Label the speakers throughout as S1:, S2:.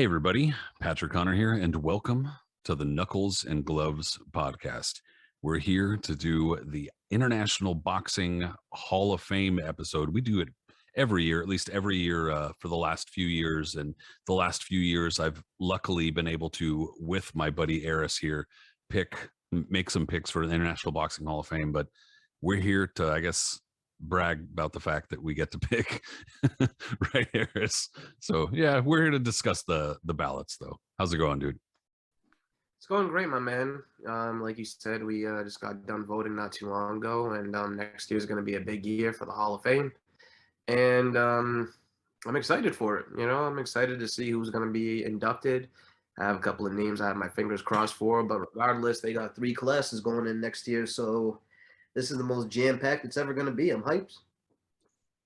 S1: Hey, everybody. Patrick Connor here, and welcome to the Knuckles and Gloves podcast. We're here to do the International Boxing Hall of Fame episode. We do it every year, at least every year for the last few years. And the last few years, I've luckily been able to, with my buddy Aris here, make some picks for the International Boxing Hall of Fame. But we're here to, I guess, brag about the fact that we get to pick right, Harris. So yeah, we're here to discuss the ballots though. How's it going, dude?
S2: It's going great, my man. Like you said, we just got done voting not too long ago, and next year is going to be a big year for the Hall of Fame, and I'm excited for it. I'm excited to see who's going to be inducted. I have a couple of names I have my fingers crossed for, but regardless, they got three classes going in next year, so this is the most jam-packed it's ever going to be. I'm hyped.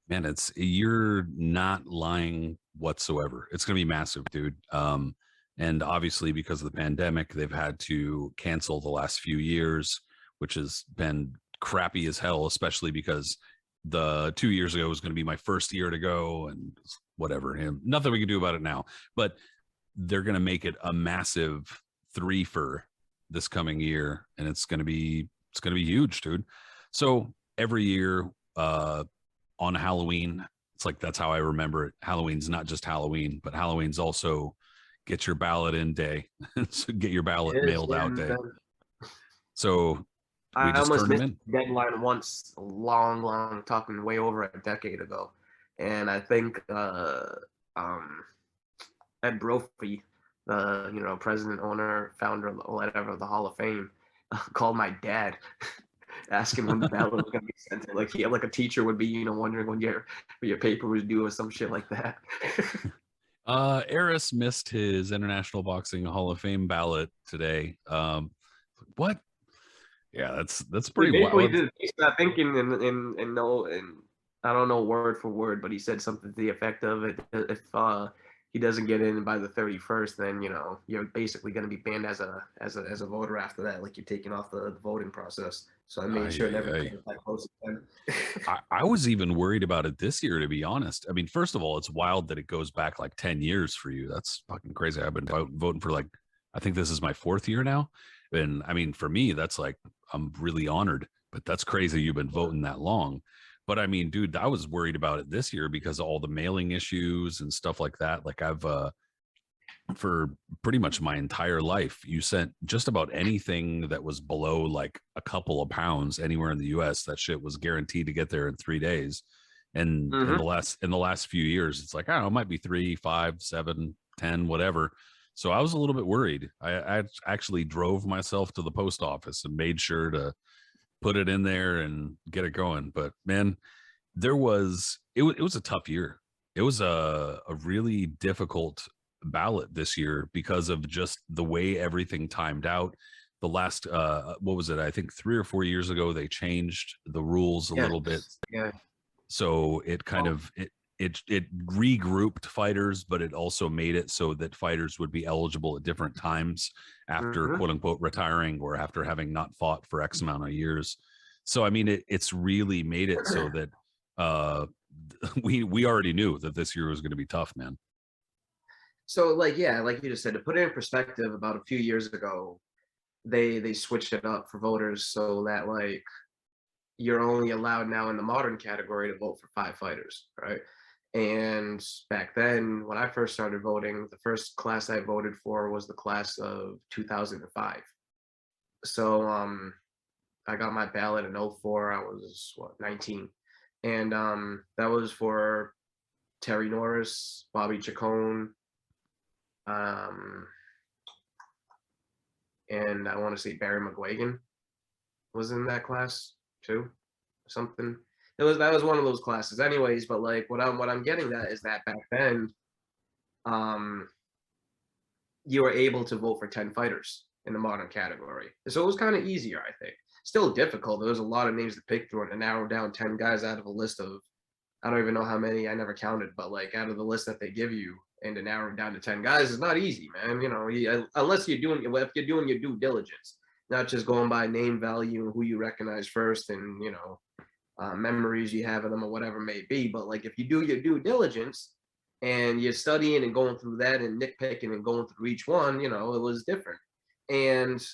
S1: Man, you're not lying whatsoever. It's going to be massive, dude. And obviously because of the pandemic, they've had to cancel the last few years, which has been crappy as hell, especially because the 2 years ago was going to be my first year to go and whatever. And nothing we can do about it now, but they're going to make it a massive three for this coming year. And it's going to be huge, dude. So every year, on Halloween, it's like, that's how I remember it. Halloween's not just Halloween, but Halloween's also get your ballot in day. So get your ballot mailed out day. So
S2: I almost missed the deadline once, long, talking way over a decade ago. And I think Ed Brophy, the president, owner, founder, whatever of the Hall of Fame, called my dad, asking when the ballot was going to be sent. Like a teacher would be, wondering when your paper was due or some shit like that.
S1: Aris missed his International Boxing Hall of Fame ballot today. What? Yeah, that's pretty wild.
S2: He's not thinking and I don't know word for word, but he said something to the effect of it. If he doesn't get in by the 31st, then you're basically going to be banned as a voter after that. Like you're taking off the voting process. So I made sure never comes that close again.
S1: I was even worried about it this year, to be honest. I mean, first of all, it's wild that it goes back like 10 years for you. That's fucking crazy. I've been voting for I think this is my 4th year now. And I mean, for me, that's like, I'm really honored, but that's crazy. You've been voting that long. But I mean, dude, I was worried about it this year because of all the mailing issues and stuff like that. Like I've, for pretty much my entire life, you sent just about anything that was below like a couple of pounds anywhere in the US, that shit was guaranteed to get there in 3 days. And in the last few years, it's like, I don't know, it might be 3, 5, 7, 10, whatever. So I was a little bit worried. I actually drove myself to the post office and made sure to put it in there and get it going. But man, it was a tough year. It was a really difficult ballot this year because of just the way everything timed out. The last what was it? I think 3 or 4 years ago they changed the rules a little bit.
S2: Yeah.
S1: So it kind of it regrouped fighters, but it also made it so that fighters would be eligible at different times after quote unquote retiring or after having not fought for X amount of years. So I mean, it's really made it so that we already knew that this year was going to be tough, man.
S2: So like you just said, to put it in perspective, about a few years ago, they switched it up for voters so that like you're only allowed now in the modern category to vote for 5 fighters, right? And back then, when I first started voting, the first class I voted for was the class of 2005. So I got my ballot in 04. I was 19. And that was for Terry Norris, Bobby Chacon, and I want to say Barry Mcguigan was in that class too, something. That was one of those classes, anyways. But like what I'm getting at is that back then, you were able to vote for 10 fighters in the modern category, so it was kind of easier, I think. Still difficult. There was a lot of names to pick through, and to narrow down 10 guys out of a list of, I don't even know how many, I never counted, but like out of the list that they give you, and to narrow it down to 10 guys is not easy, man. Unless if you're doing your due diligence, not just going by name value and who you recognize first and memories you have of them or whatever it may be. But like if you do your due diligence and you're studying and going through that and nitpicking and going through each one, you know, it was different. And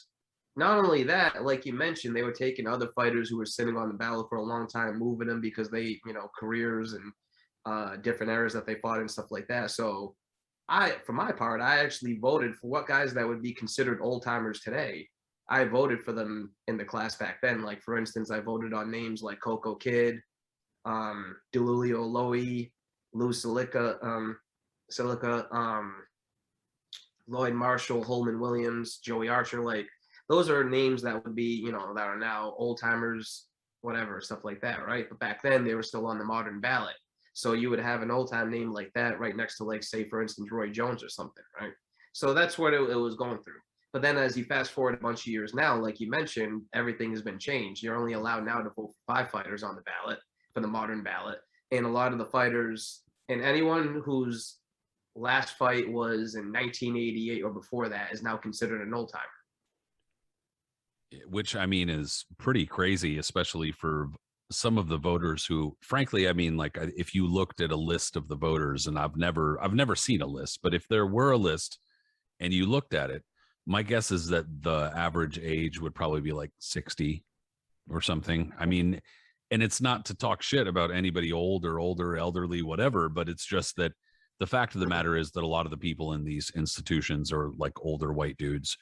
S2: not only that, like you mentioned, they were taking other fighters who were sitting on the ballot for a long time, moving them because they, you know, careers and different eras that they fought and stuff like that. So for my part, I actually voted for what guys that would be considered old timers today. I voted for them in the class back then. Like, for instance, I voted on names like Coco Kid, Delulio Lowy, Lou Silica, Lloyd Marshall, Holman Williams, Joey Archer. Like, those are names that would be, you know, that are now old timers, whatever, stuff like that, right? But back then they were still on the modern ballot. So you would have an old time name like that right next to, like, say, for instance, Roy Jones or something, right? So that's what it was going through. But then as you fast forward a bunch of years now, like you mentioned, everything has been changed. You're only allowed now to vote for 5 fighters on the ballot, for the modern ballot. And a lot of the fighters, and anyone whose last fight was in 1988 or before that, is now considered an old timer.
S1: Which, I mean, is pretty crazy, especially for some of the voters who, frankly, I mean, like, if you looked at a list of the voters, and I've never seen a list, but if there were a list and you looked at it, my guess is that the average age would probably be like 60 or something. I mean, and it's not to talk shit about anybody old or older, elderly, whatever, but it's just that the fact of the matter is that a lot of the people in these institutions are like older white dudes.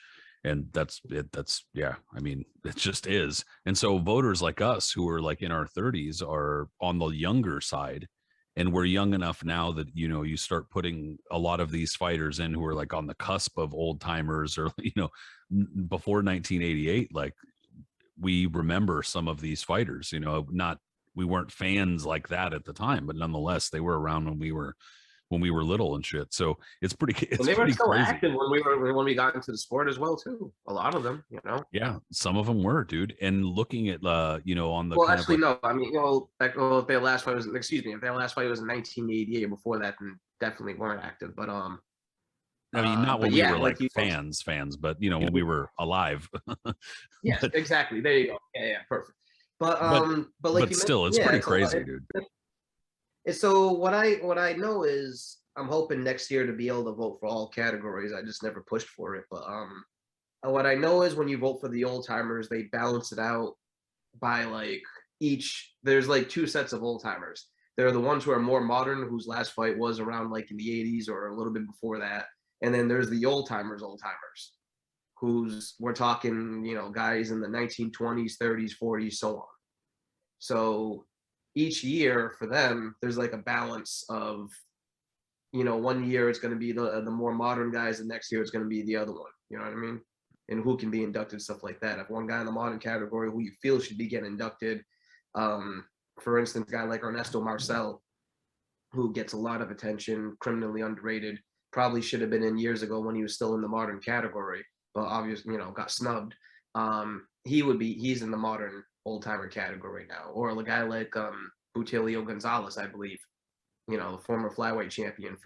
S1: And that's it. That's, yeah, I mean, it just is. And so voters like us who are like in our 30s are on the younger side. And we're young enough now that, you know, you start putting a lot of these fighters in who are like on the cusp of old timers, or, you know, before 1988, like, we remember some of these fighters, you know, we weren't fans like that at the time, but nonetheless, they were around when we were little and shit. So it's pretty,
S2: and they were still
S1: crazy.
S2: active when we got into the sport as well too. A lot of them, you know.
S1: Yeah, some of them were, dude. And looking at you know, on the
S2: Well, actually, no. I mean, you know, if their last fight was, excuse me, if their last fight was in 1988 or before that, then definitely weren't active. But
S1: I mean, not when we were like fans, but, you know, when we were alive.
S2: Yes, exactly. There you go. Yeah, perfect. But like,
S1: still, it's pretty crazy, dude.
S2: And so what I know is I'm hoping next year to be able to vote for all categories. I just never pushed for it. But what I know is when you vote for the old timers, they balance it out by like there's like 2 sets of old timers. There are the ones who are more modern, whose last fight was around like in the 80s or a little bit before that. And then there's the old timers, who's, we're talking, you know, guys in the 1920s, 30s, 40s, so on. So each year for them, there's like a balance of, you know, one year it's going to be the more modern guys, and next year it's going to be the other one. You know what I mean? And who can be inducted, stuff like that. If one guy in the modern category who you feel should be getting inducted, for instance, a guy like Ernesto Marcel, who gets a lot of attention, criminally underrated, probably should have been in years ago when he was still in the modern category, but obviously, you know, got snubbed. He's in the modern old timer category now. Or a guy like Butilio Gonzalez, I believe, you know, the former flyweight champion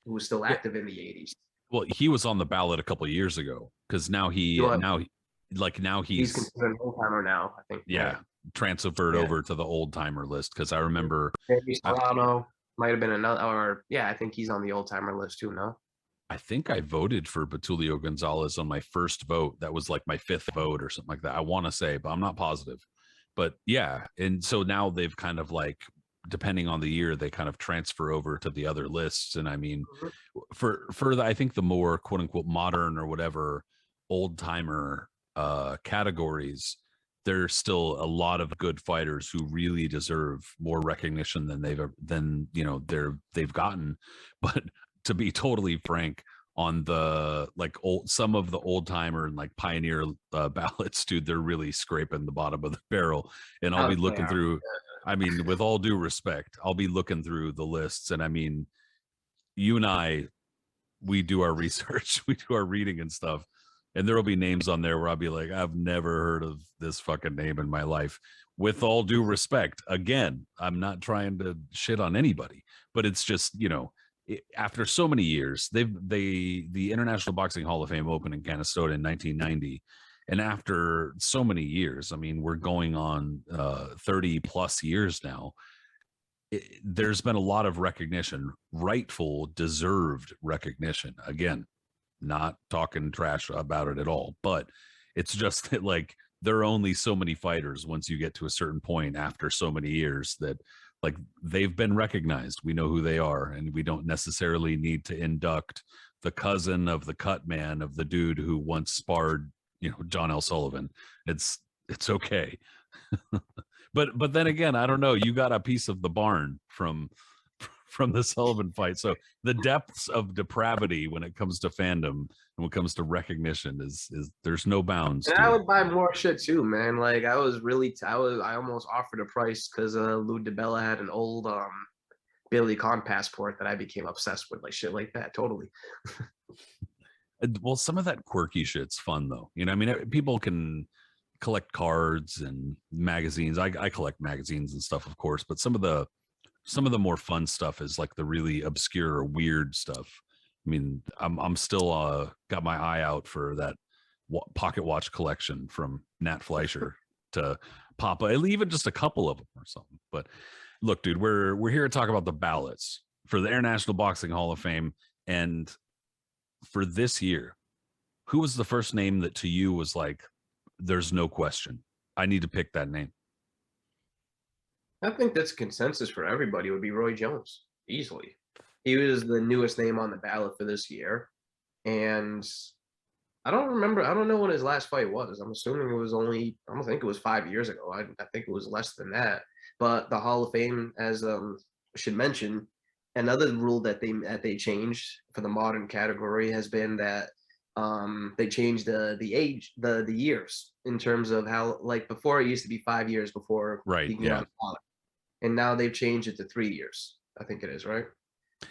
S2: who was still active in the 80s.
S1: Well, he was on the ballot a couple of years ago, because now he's
S2: considered an old timer now, I think.
S1: Yeah, right. Transferred over to the old timer list, because I remember
S2: Serrano might have been another, or yeah, I think he's on the old timer list too. No,
S1: I think I voted for Betulio Gonzalez on my first vote. That was like my 5th vote or something like that, I want to say, but I'm not positive. But yeah, and so now they've kind of like, depending on the year, they kind of transfer over to the other lists. And I mean, for I think the more quote unquote modern or whatever old timer categories, there's still a lot of good fighters who really deserve more recognition than they've gotten. But to be totally frank, on the like some of the old timer and like pioneer ballots, dude, they're really scraping the bottom of the barrel. And I'll be looking through, I mean, with all due respect, I'll be looking through the lists. And I mean, you and I, we do our research, we do our reading and stuff. And there will be names on there where I'll be like, I've never heard of this fucking name in my life. With all due respect, again, I'm not trying to shit on anybody, but it's just, you know, after so many years, the International Boxing Hall of Fame opened in Canastota in 1990. And after so many years, I mean, we're going on 30 plus years now. there's been a lot of recognition, rightful, deserved recognition. Again, not talking trash about it at all, but it's just that like there are only so many fighters once you get to a certain point after so many years that like they've been recognized. We know who they are, and we don't necessarily need to induct the cousin of the cut man of the dude who once sparred, John L. Sullivan. It's okay. But then again, I don't know. You got a piece of the barn from the Sullivan fight. So the depths of depravity when it comes to fandom and when it comes to recognition is there's no bounds.
S2: And I would buy more shit too, man. Like I almost offered a price because Lou DiBella had an old Billy Conn passport that I became obsessed with, like shit like that. Totally.
S1: Well, some of that quirky shit's fun though. I mean, people can collect cards and magazines. I collect magazines and stuff, of course, but some of the more fun stuff is like the really obscure or weird stuff. I mean, I'm still got my eye out for that pocket watch collection from Nat Fleischer to Papa, even just a couple of them or something. But look, dude, we're here to talk about the ballots for the International Boxing Hall of Fame. And for this year, who was the first name that to you was like, there's no question, I need to pick that name?
S2: I think that's consensus for everybody would be Roy Jones, easily. He was the newest name on the ballot for this year. And I don't know when his last fight was. I'm assuming it was I don't think it was 5 years ago. I think it was less than that. But the Hall of Fame, as should mention, another rule that they changed for the modern category has been that they changed the age, the years, in terms of how, like, before it used to be 5 years before
S1: right, yeah,
S2: and now they've changed it to 3 years. I think it is, right?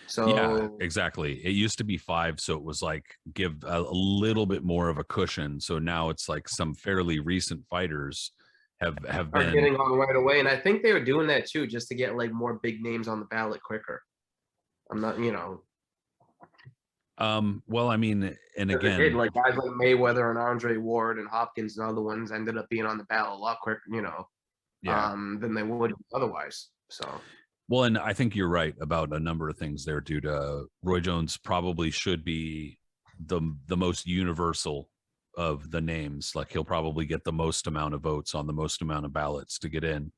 S2: So
S1: yeah, exactly. It used to be 5, so it was like give a little bit more of a cushion. So now it's like some fairly recent fighters have been
S2: getting on right away, and I think they were doing that too, just to get like more big names on the ballot quicker. I'm not,
S1: well, I mean, and again,
S2: like guys like Mayweather and Andre Ward and Hopkins and other ones ended up being on the ballot a lot quicker, than they would otherwise. So,
S1: well, and I think you're right about a number of things there, dude. Roy Jones probably should be the most universal of the names. Like he'll probably get the most amount of votes on the most amount of ballots to get in.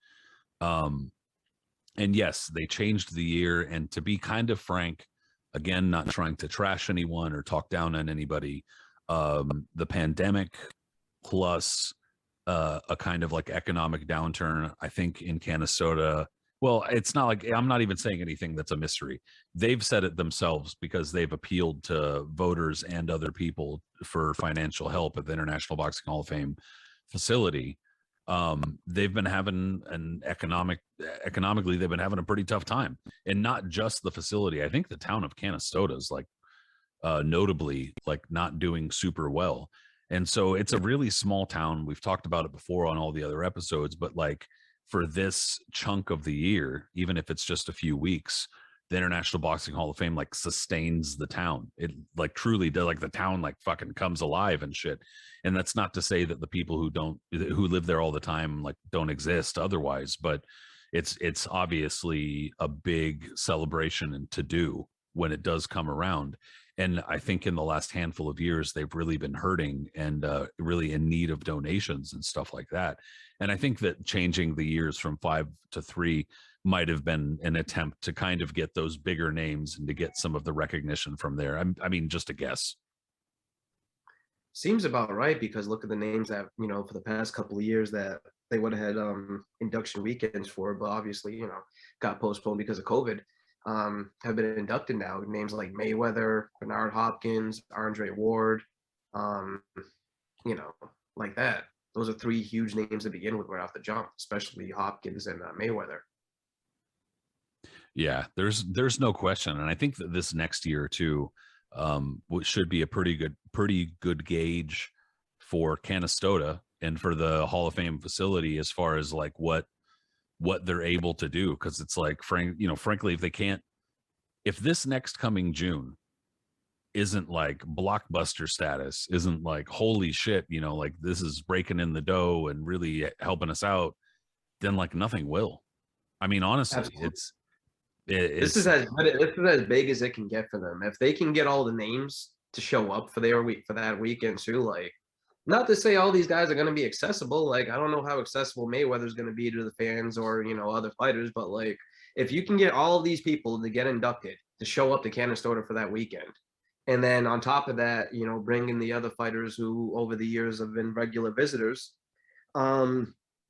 S1: And yes, they changed the year. And to be kind of frank, again, not trying to trash anyone or talk down on anybody, the pandemic plus a kind of like economic downturn, I think in Canastota. Well, it's not like, I'm not even saying anything that's a mystery. They've said it themselves because they've appealed to voters and other people for financial help at the International Boxing Hall of Fame facility. They've been having economically, they've been having a pretty tough time, and not just the facility. I think the town of Canastota is like notably like not doing super well. And so it's a really small town. We've talked about it before on all the other episodes, but like for this chunk of the year, even if it's just a few weeks, the International Boxing Hall of Fame like sustains the town. It like truly does, like the town like fucking comes alive and shit. And that's not to say that the people who live there all the time like don't exist otherwise, but it's obviously a big celebration and to do when it does come around. And I think in the last handful of years, they've really been hurting and really in need of donations and stuff like that. And I think that changing the years from 5 to 3 might have been an attempt to kind of get those bigger names and to get some of the recognition from there. I mean, just a guess.
S2: seems about right, because look at the names that, for the past couple of years that they would have had induction weekends for, but obviously, got postponed because of COVID. Have been inducted now. Names like Mayweather, Bernard Hopkins, Andre Ward, like that. Those are 3 huge names to begin with right off the jump, especially Hopkins and Mayweather.
S1: Yeah, there's no question, and I think that this next year too should be a pretty good gauge for Canastota and for the Hall of Fame facility as far as like what they're able to do, because it's like frankly, if this next coming June isn't like blockbuster status, isn't like holy shit, like this is breaking in the dough and really helping us out, then like nothing will. I mean, honestly,
S2: Absolutely. This is as big as it can get for them. If they can get all the names to show up for their week for that weekend too, like not to say all these guys are going to be accessible. Like I don't know how accessible Mayweather's going to be to the fans or other fighters, but like if you can get all of these people to get inducted to show up to Canastota for that weekend, and then on top of that, bring in the other fighters who over the years have been regular visitors,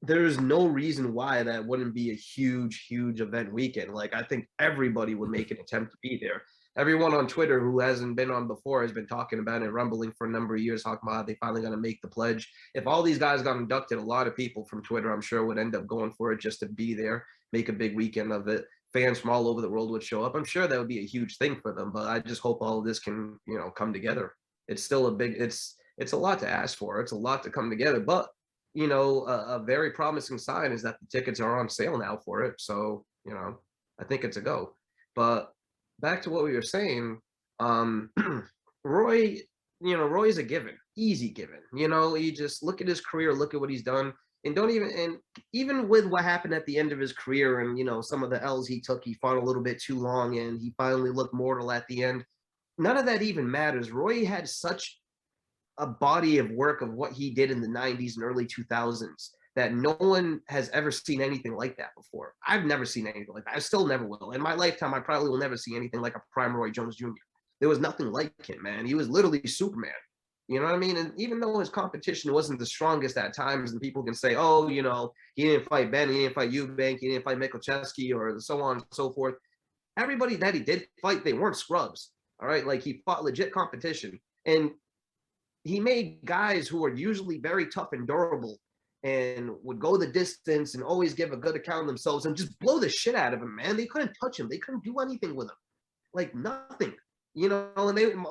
S2: there's no reason why that wouldn't be a huge, huge event weekend. Like I think everybody would make an attempt to be there. Everyone on Twitter who hasn't been on before has been talking about it, rumbling for a number of years, talking about how they finally going to make the pledge. If all these guys got inducted, a lot of people from Twitter, I'm sure, would end up going for it just to be there, make a big weekend of it. Fans from all over the world would show up. I'm sure that would be a huge thing for them, but I just hope all of this can, come together. It's still it's a lot to ask for. It's a lot to come together, but a very promising sign is that the tickets are on sale now for it. So, I think it's a go. But back to what we were saying, Roy, Roy's a given, easy given. You just look at his career, look at what he's done, and even with what happened at the end of his career and some of the L's he took, he fought a little bit too long and he finally looked mortal at the end. None of that even matters. Roy had such a body of work of what he did in the 90s and early 2000s that no one has ever seen anything like that before. I've never seen anything like that. I still never will. In my lifetime, I probably will never see anything like a prime Roy Jones Jr. There was nothing like him, man. He was literally Superman. You know what I mean? And even though his competition wasn't the strongest at times, and people can say, oh, he didn't fight Ben, he didn't fight Eubank, he didn't fight Michalczewski, or so on and so forth. Everybody that he did fight, they weren't scrubs. All right. Like he fought legit competition. And he made guys who are usually very tough and durable and would go the distance and always give a good account of themselves and just blow the shit out of him, man. They couldn't touch him. They couldn't do anything with him. Like nothing, and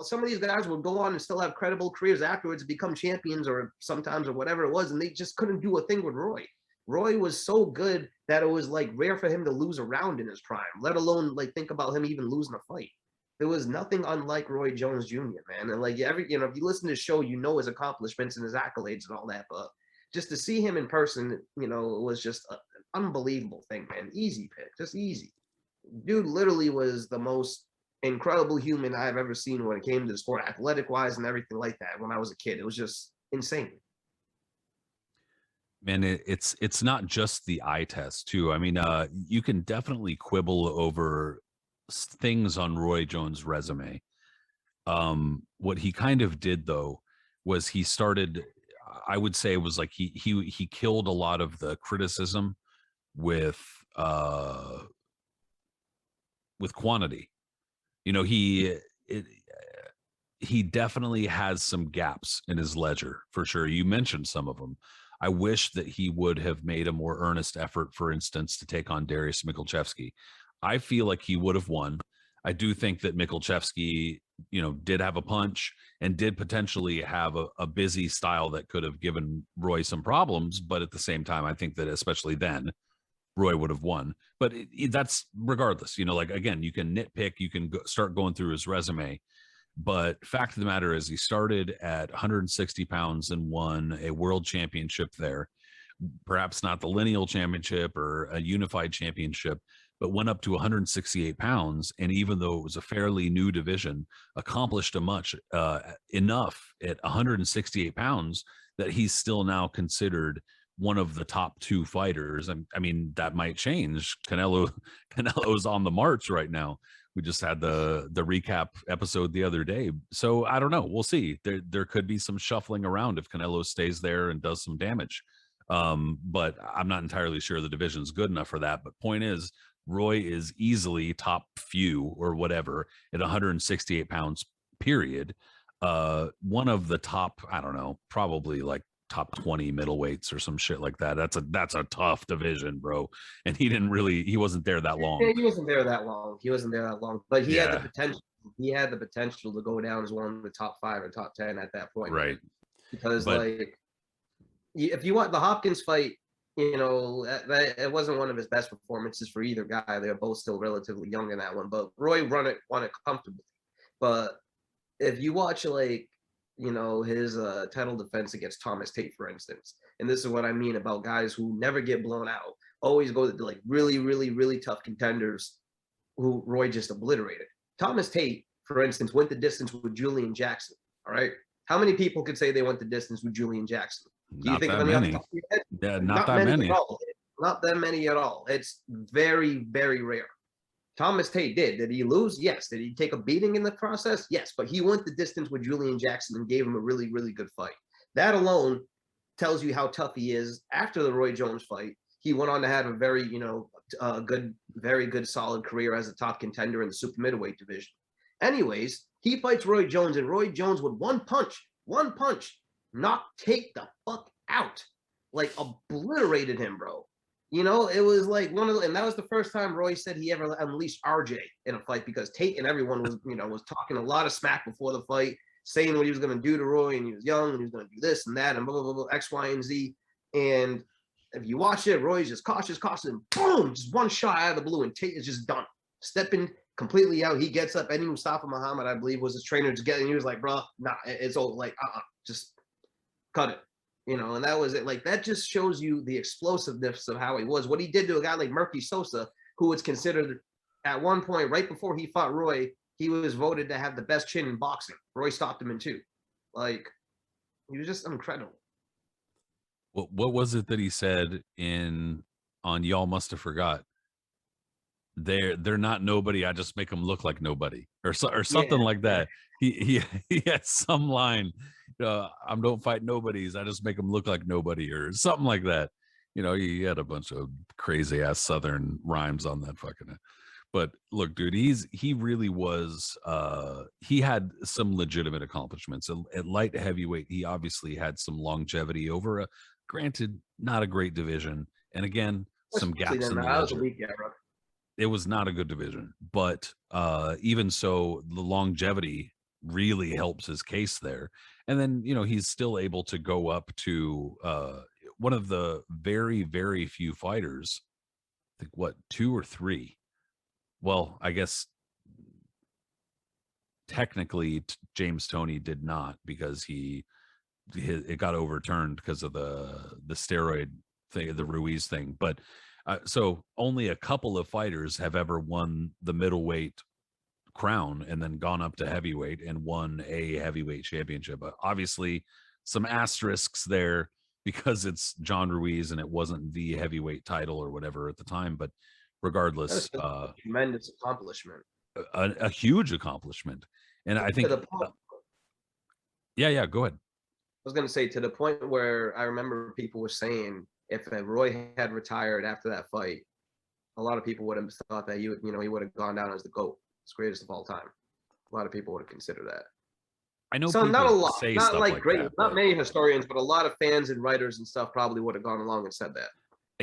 S2: some of these guys would go on and still have credible careers afterwards, become champions or sometimes or whatever it was. And they just couldn't do a thing with Roy. Roy was so good that it was like rare for him to lose a round in his prime, let alone like think about him even losing a fight. There was nothing unlike Roy Jones Jr., man. And like if you listen to his show, his accomplishments and his accolades and all that. But just to see him in person, it was just an unbelievable thing, man. Easy pick, just easy. Dude literally was the most incredible human I've ever seen when it came to the sport, athletic-wise and everything like that. When I was a kid, it was just insane.
S1: Man, it's not just the eye test too. I mean, you can definitely quibble over things on Roy Jones' resume. What he kind of did though was he started, I would say it was like he killed a lot of the criticism with quantity. He definitely has some gaps in his ledger for sure. You mentioned some of them. I wish that he would have made a more earnest effort, for instance, to take on Darius Michalczewski. I feel like he would have won. I do think that Michalczewski, did have a punch and did potentially have a busy style that could have given Roy some problems. But at the same time, I think that especially then, Roy would have won. But that's regardless. Like, again, you can nitpick, you can start going through his resume. But fact of the matter is he started at 160 pounds and won a world championship there. Perhaps not the lineal championship or a unified championship, but went up to 168 pounds. And even though it was a fairly new division, accomplished enough at 168 pounds that he's still now considered one of the top two fighters. I mean, that might change. Canelo's on the march right now. We just had the recap episode the other day. So I don't know. We'll see. There could be some shuffling around if Canelo stays there and does some damage. But I'm not entirely sure the division's good enough for that. But point is, Roy is easily top few or whatever at 168 pounds, period. One of the top, I don't know, probably like top 20 middleweights or some shit like that. That's a tough division, bro. And he wasn't there that long.
S2: Yeah, he wasn't there that long. But he had the potential. He had the potential to go down as one of the top 5 or top 10 at that point.
S1: Right.
S2: Because if you want the Hopkins fight, it wasn't one of his best performances for either guy. They're both still relatively young in that one. But Roy won it comfortably. But if you watch his title defense against Thomas Tate, for instance, and this is what I mean about guys who never get blown out, always go to like really, really, really tough contenders. who Roy just obliterated. Thomas Tate, for instance, went the distance with Julian Jackson. All right. How many people could say they went the distance with Julian Jackson? Do you
S1: Not
S2: think of
S1: that
S2: any off the
S1: many.
S2: top of your head?
S1: Yeah, not
S2: Not
S1: that
S2: many
S1: many.
S2: at all. Not that many at all. It's very, very rare. Thomas Tate did. Did he lose? Yes. Did he take a beating in the process? Yes. But he went the distance with Julian Jackson and gave him a really, really good fight. That alone tells you how tough he is. After the Roy Jones fight, he went on to have a very, good, very good, solid career as a top contender in the super middleweight division. Anyways, he fights Roy Jones, and Roy Jones with one punch, knocked Tate the fuck out, like obliterated him, bro. It was like and that was the first time Roy said he ever unleashed RJ in a fight, because Tate and everyone was talking a lot of smack before the fight, saying what he was going to do to Roy, and he was young, and he was going to do this and that, and blah, blah, blah, X, Y, and Z. And if you watch it, Roy's just cautious, and boom, just one shot out of the blue, and Tate is just done. Stepping completely out. He gets up. Eddie Mustafa Muhammad, I believe, was his trainer to get, and he was like, bro, nah, it's all like, just cut it. And that was it. Like, that just shows you the explosiveness of how he was. What he did to a guy like Murky Sosa, who was considered at one point, right before he fought Roy, he was voted to have the best chin in boxing. Roy stopped him in 2. Like, he was just incredible.
S1: What was it that he said on Y'all Must Have Forgot? They're not nobody. I just make them look like nobody, or something like that. He had some line. I don't fight nobodies. I just make them look like nobody, or something like that. He had a bunch of crazy ass Southern rhymes on that fucking. But look, dude, he really was. He had some legitimate accomplishments at light heavyweight. He obviously had some longevity over a, granted, not a great division, and again, some gaps in the legend. It was not a good division, but even so, the longevity really helps his case there. And then, he's still able to go up to one of the very, very few fighters, I think, 2 or 3. Well, I guess technically James Toney did not, because it got overturned because of the steroid thing, the Ruiz thing. But so only a couple of fighters have ever won the middleweight crown and then gone up to heavyweight and won a heavyweight championship. Obviously, some asterisks there because it's John Ruiz and it wasn't the heavyweight title or whatever at the time. But regardless,
S2: a tremendous accomplishment,
S1: a huge accomplishment. And I think, yeah, go ahead.
S2: I was going to say, to the point where I remember people were saying, if Roy had retired after that fight, a lot of people would have thought that he would have gone down as the GOAT, greatest of all time. A lot of people would have considered that.
S1: I know.
S2: So not a lot, not like great,
S1: that,
S2: not many historians, but a lot of fans and writers and stuff probably would have gone along and said that.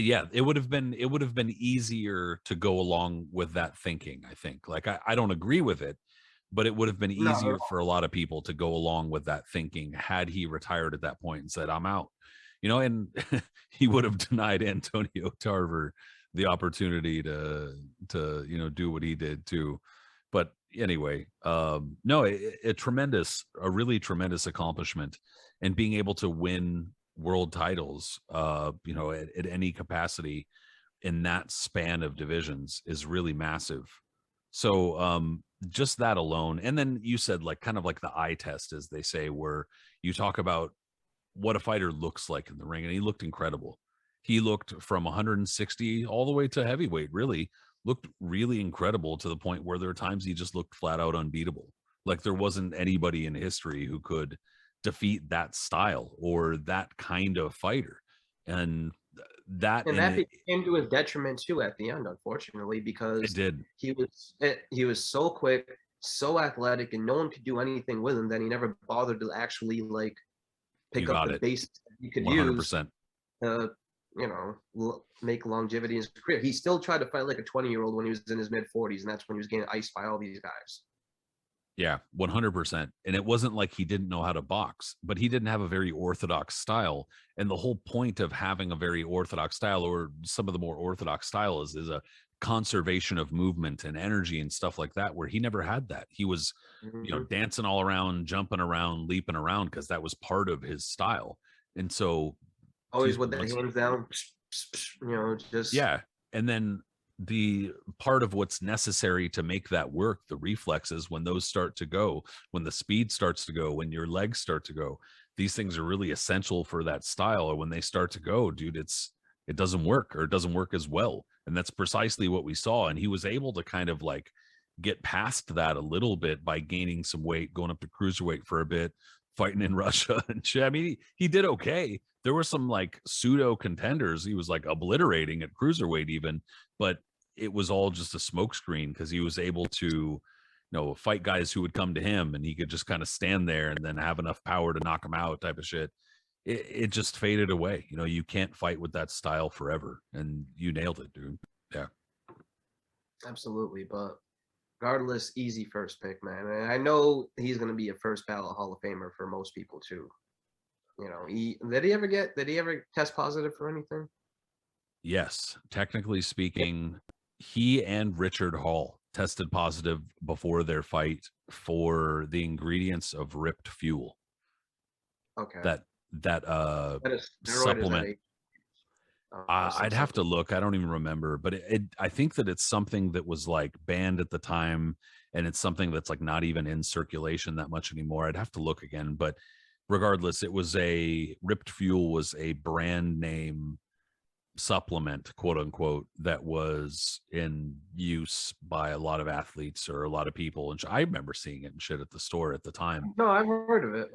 S1: Yeah, it would have been easier to go along with that thinking. I think, like, I don't agree with it, but it would have been easier for a lot of people to go along with that thinking had he retired at that point and said, I'm out. And he would have denied Antonio Tarver the opportunity to do what he did too. But anyway, no, a really tremendous accomplishment, and being able to win world titles, at any capacity in that span of divisions is really massive. So just that alone. And then you said, like, kind of like the eye test, as they say, where you talk about what a fighter looks like in the ring, and he looked incredible. He looked from 160 all the way to heavyweight, really looked really incredible, to the point where there are times he just looked flat out unbeatable. Like, there wasn't anybody in history who could defeat that style or that kind of fighter. And that
S2: became to his detriment too at the end, unfortunately, because
S1: it did.
S2: He was so quick, so athletic, and no one could do anything with him. That he never bothered to actually, like, pick up the base he could 100%. Use to make longevity in his career. He still tried to fight like a 20-year-old when he was in his mid-40s, and that's when he was getting iced by all these guys.
S1: Yeah, 100%. And it wasn't like he didn't know how to box, but he didn't have a very orthodox style. And the whole point of having a very orthodox style, or some of the more orthodox style, is a conservation of movement and energy and stuff like that, where he never had that. He was, dancing all around, jumping around, leaping around, because that was part of his style. And so
S2: always with the hands down, just
S1: yeah. And then the part of what's necessary to make that work, the reflexes, when those start to go, when the speed starts to go, when your legs start to go, these things are really essential for that style. Or when they start to go, dude, it doesn't work, or it doesn't work as well. And that's precisely what we saw. And he was able to kind of like get past that a little bit by gaining some weight, going up to cruiserweight for a bit, fighting in Russia and shit. I mean, he did okay. There were some like pseudo contenders he was like obliterating at cruiserweight even, but it was all just a smokescreen because he was able to, fight guys who would come to him, and he could just kind of stand there and then have enough power to knock them out, type of shit. It just faded away. You can't fight with that style forever, and you nailed it, dude. Yeah,
S2: Absolutely, but regardless, easy first pick, man. And I know he's going to be a first ballot Hall of Famer for most people too. Did he ever test positive for anything?
S1: yes, technically speaking, he and Richard Hall tested positive before their fight for the ingredients of ripped fuel.
S2: Okay.
S1: That
S2: That is
S1: supplement. I'd have to look. I don't even remember, but I think that it's something that was like banned at the time, and it's something that's like not even in circulation that much anymore. I'd have to look again, but regardless, ripped fuel was a brand name supplement, quote unquote, that was in use by a lot of athletes or a lot of people. And I remember seeing it and shit at the store at the time.
S2: No, I've heard of it.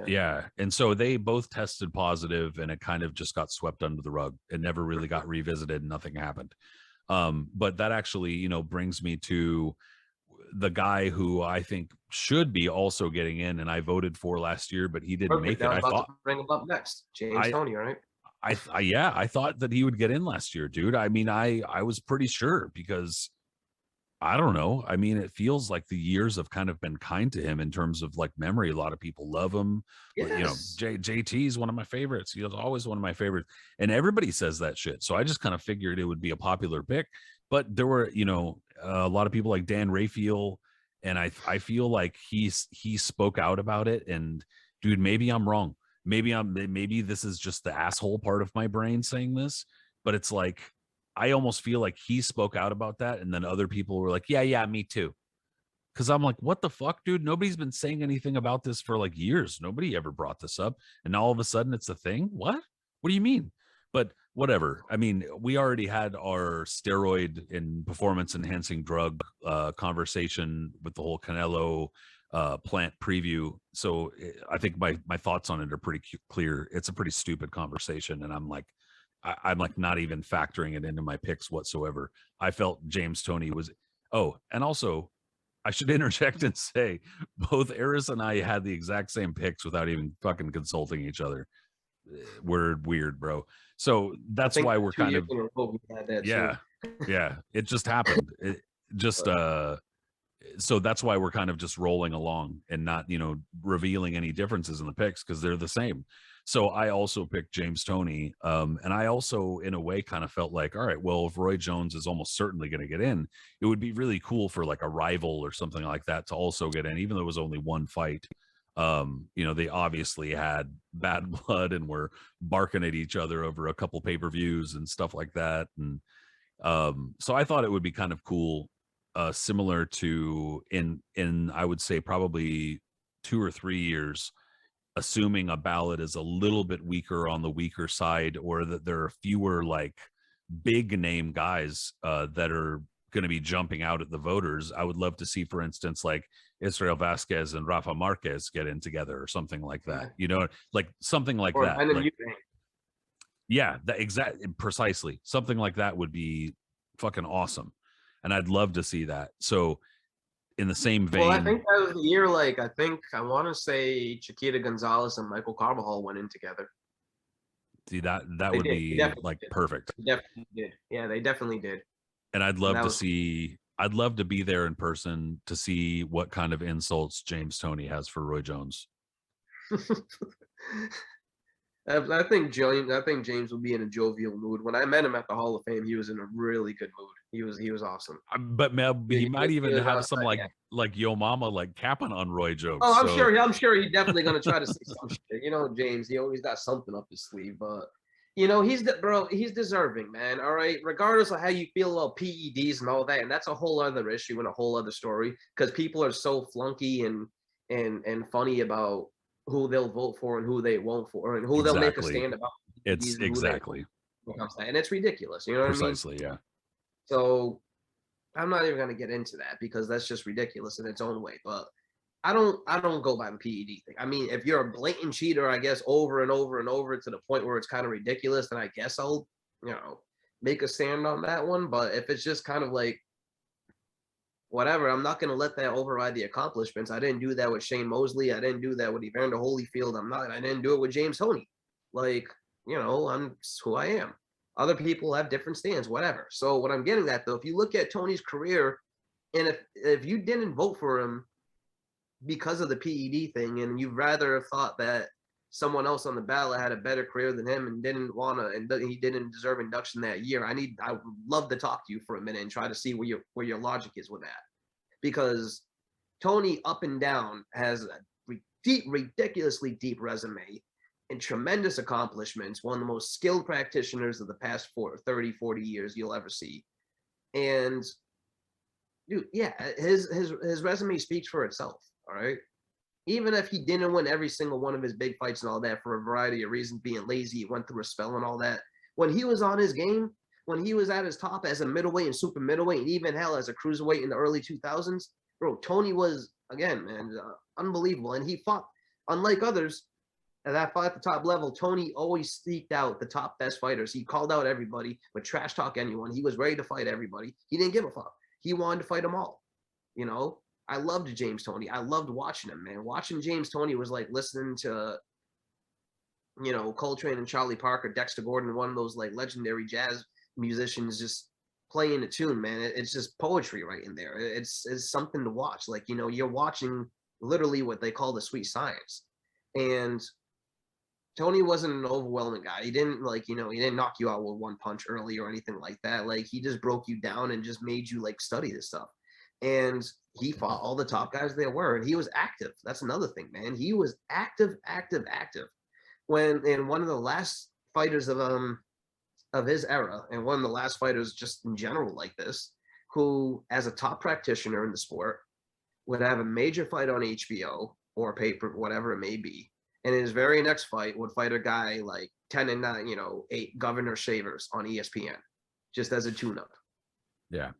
S2: Yeah.
S1: And so they both tested positive, and it kind of just got swept under the rug. It never really got revisited, and nothing happened. But that actually, brings me to the guy who I think should be also getting in, and I voted for last year, but he didn't make it.
S2: I thought to bring him up next, James Toney, all right?
S1: I thought that he would get in last year, dude. I mean, I was pretty sure, because I don't know. I mean, it feels like the years have kind of been kind to him in terms of like memory. A lot of people love him.
S2: Yes.
S1: JT is one of my favorites. He was always one of my favorites, and everybody says that shit. So I just kind of figured it would be a popular pick. But there were, a lot of people like Dan Raphael, and I feel like he spoke out about it. And dude, maybe I'm wrong. Maybe this is just the asshole part of my brain saying this, but it's like I almost feel like he spoke out about that, and then other people were like, yeah, me too. Because I'm like, what the fuck, dude? Nobody's been saying anything about this for like years. Nobody ever brought this up, and all of a sudden it's a thing. What do you mean? But whatever. I mean, we already had our steroid and performance enhancing drug conversation with the whole Canelo plant preview. So I think my thoughts on it are pretty clear. It's a pretty stupid conversation, and I'm like not even factoring it into my picks whatsoever. I felt James Toney was. Oh, and also I should interject and say both Aris and I had the exact same picks without even fucking consulting each other. We're weird, bro. So that's why we're kind of yeah. It just happened. It just so that's why we're kind of just rolling along and not, revealing any differences in the picks, because they're the same. So I also picked James Toney. And I also, in a way, kind of felt like, all right, well, if Roy Jones is almost certainly going to get in, it would be really cool for like a rival or something like that to also get in, even though it was only one fight. They obviously had bad blood and were barking at each other over a couple pay-per-views and stuff like that. And so I thought it would be kind of cool, similar to in I would say probably 2 or 3 years, assuming a ballot is a little bit weaker on the weaker side, or that there are fewer like big name guys that are going to be jumping out at the voters. I would love to see, for instance, like Israel Vasquez and Rafa Marquez get in together or something like that, like something like that. Like, yeah, precisely. Something like that would be fucking awesome. And I'd love to see that. So in the same vein.
S2: Well, I think that was the year, I want to say Chiquita Gonzalez and Michael Carbajal went in together.
S1: See, that would be like perfect.
S2: They definitely did. Yeah, they definitely did.
S1: And I'd love to be there in person to see what kind of insults James Toney has for Roy Jones.
S2: I think James would be in a jovial mood. When I met him at the Hall of Fame, he was in a really good mood. He was awesome.
S1: But he might even have some like Yo Mama like capping on Roy jokes.
S2: Oh, I'm sure he's definitely gonna try to say some shit. James, he always got something up his sleeve. But You know, he's deserving, man. All right. Regardless of how you feel about PEDs and all that, and that's a whole other issue and a whole other story because people are so flunky and funny about who they'll vote for and who they won't for and who they'll make a
S1: Exactly.
S2: stand about
S1: It's
S2: PEDs and who they
S1: exactly.
S2: won't. And it's ridiculous. You know what I mean?
S1: Precisely, yeah.
S2: So I'm not even gonna get into that because that's just ridiculous in its own way. But I don't go by the PED thing. I mean, if you're a blatant cheater, I guess over and over and over to the point where it's kind of ridiculous, then I guess I'll, make a stand on that one. But if it's just kind of like whatever, I'm not gonna let that override the accomplishments. I didn't do that with Shane Mosley. I didn't do that with Evander Holyfield. I didn't do it with James Toney. Like, I'm who I am. Other people have different stands, whatever. So what I'm getting at though, if you look at Tony's career, and if you didn't vote for him because of the PED thing, and you'd rather have thought that someone else on the ballot had a better career than him and didn't want to, and he didn't deserve induction that year, I would love to talk to you for a minute and try to see where your logic is with that, because Tony up and down has a ridiculously deep resume and tremendous accomplishments, one of the most skilled practitioners of the past 30, 40 years you'll ever see. And dude, yeah, his resume speaks for itself. All right. Even if he didn't win every single one of his big fights and all that for a variety of reasons, being lazy, he went through a spell and all that. When he was on his game, when he was at his top as a middleweight and super middleweight, and even hell as a cruiserweight in the early 2000s, bro, Tony was, again, man, unbelievable. And he fought, unlike others that fought at the top level, Tony always seeked out the top best fighters. He called out everybody, would trash talk anyone. He was ready to fight everybody. He didn't give a fuck. He wanted to fight them all, I loved James Toney. I loved watching him, man. Watching James Toney was like listening to, Coltrane and Charlie Parker, Dexter Gordon, one of those like legendary jazz musicians just playing a tune, man. It's just poetry right in there. It's something to watch. Like, you're watching literally what they call the sweet science. And Tony wasn't an overwhelming guy. He didn't he didn't knock you out with one punch early or anything like that. Like, he just broke you down and just made you like study this stuff. And he fought all the top guys there were, and he was active. That's another thing, man. He was active. When in one of the last fighters of his era, and one of the last fighters just in general like this, who as a top practitioner in the sport would have a major fight on HBO or paper, whatever it may be, and in his very next fight would fight a guy like 10-9, 8 Governor Shavers on ESPN, just as a tune-up.
S1: Yeah.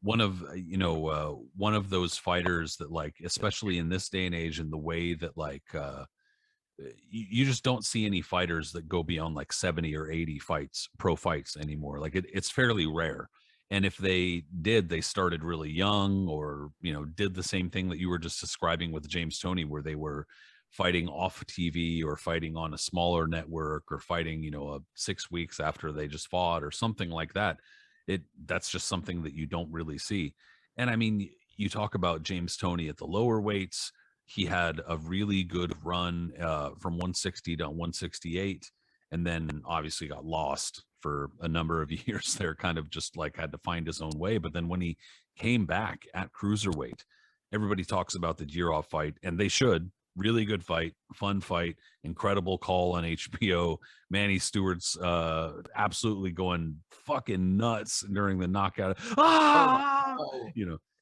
S1: One of those fighters that, like, especially in this day and age, and the way that you just don't see any fighters that go beyond like 70 or 80 pro fights anymore. Like, it's fairly rare. And if they did, they started really young, or did the same thing that you were just describing with James Toney, where they were fighting off TV or fighting on a smaller network, or fighting 6 weeks after they just fought or something like that. That's just something that you don't really see. And I mean, you talk about James Toney at the lower weights. He had a really good run from 160 to 168, and then obviously got lost for a number of years there, kind of just like had to find his own way. But then when he came back at cruiserweight, everybody talks about the Jirov fight, and they should. Really good fight, fun fight, incredible call on HBO. Manny Stewart's absolutely going fucking nuts during the knockout.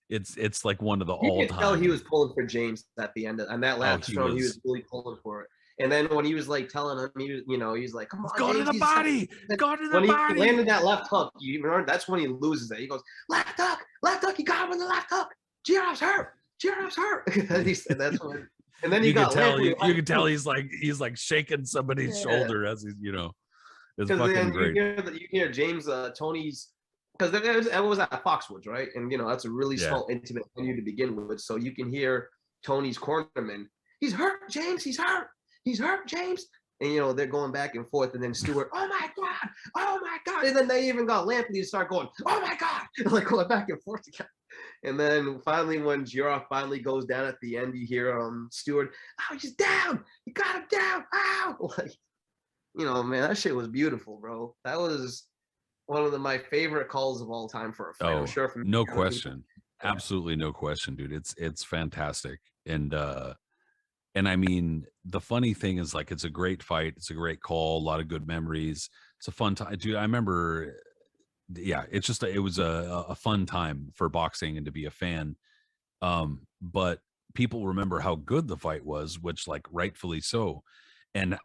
S1: It's like one of the all-time.
S2: You can tell he was pulling for James at the end, and that last round he was really pulling for it. And then when he was like telling him, he was like, "Come on,
S1: go
S2: James,
S1: to the body, go to the
S2: when
S1: body."
S2: He landed that left hook, you remember, that's when he loses it. He goes, left hook, he got him with the left hook. Jirov's hurt. He said that's when. And then you can
S1: tell he's like shaking somebody's shoulder as he's it's fucking great.
S2: You hear James Tony's, because it was at Foxwoods, right? And that's a really small, intimate venue to begin with. So you can hear Tony's cornerman, "He's hurt, James. He's hurt, James." And they're going back and forth, and then Stewart, "Oh my god," and then they even got Lampley to start going, "Oh my god," like going back and forth together. And then finally, when Jirov finally goes down at the end, you hear Stewart, "Oh, he's down. You got him down. Ow!" Like, man, that shit was beautiful, bro. That was one of my favorite calls of all time for a fight. I'm sure from
S1: no question. Absolutely no question, dude. It's fantastic. And And I mean, the funny thing is, like, it's a great fight. It's a great call. A lot of good memories. It's a fun time, dude. I remember, yeah, it's just it was a fun time for boxing and to be a fan. But people remember how good the fight was, which, like, rightfully so. And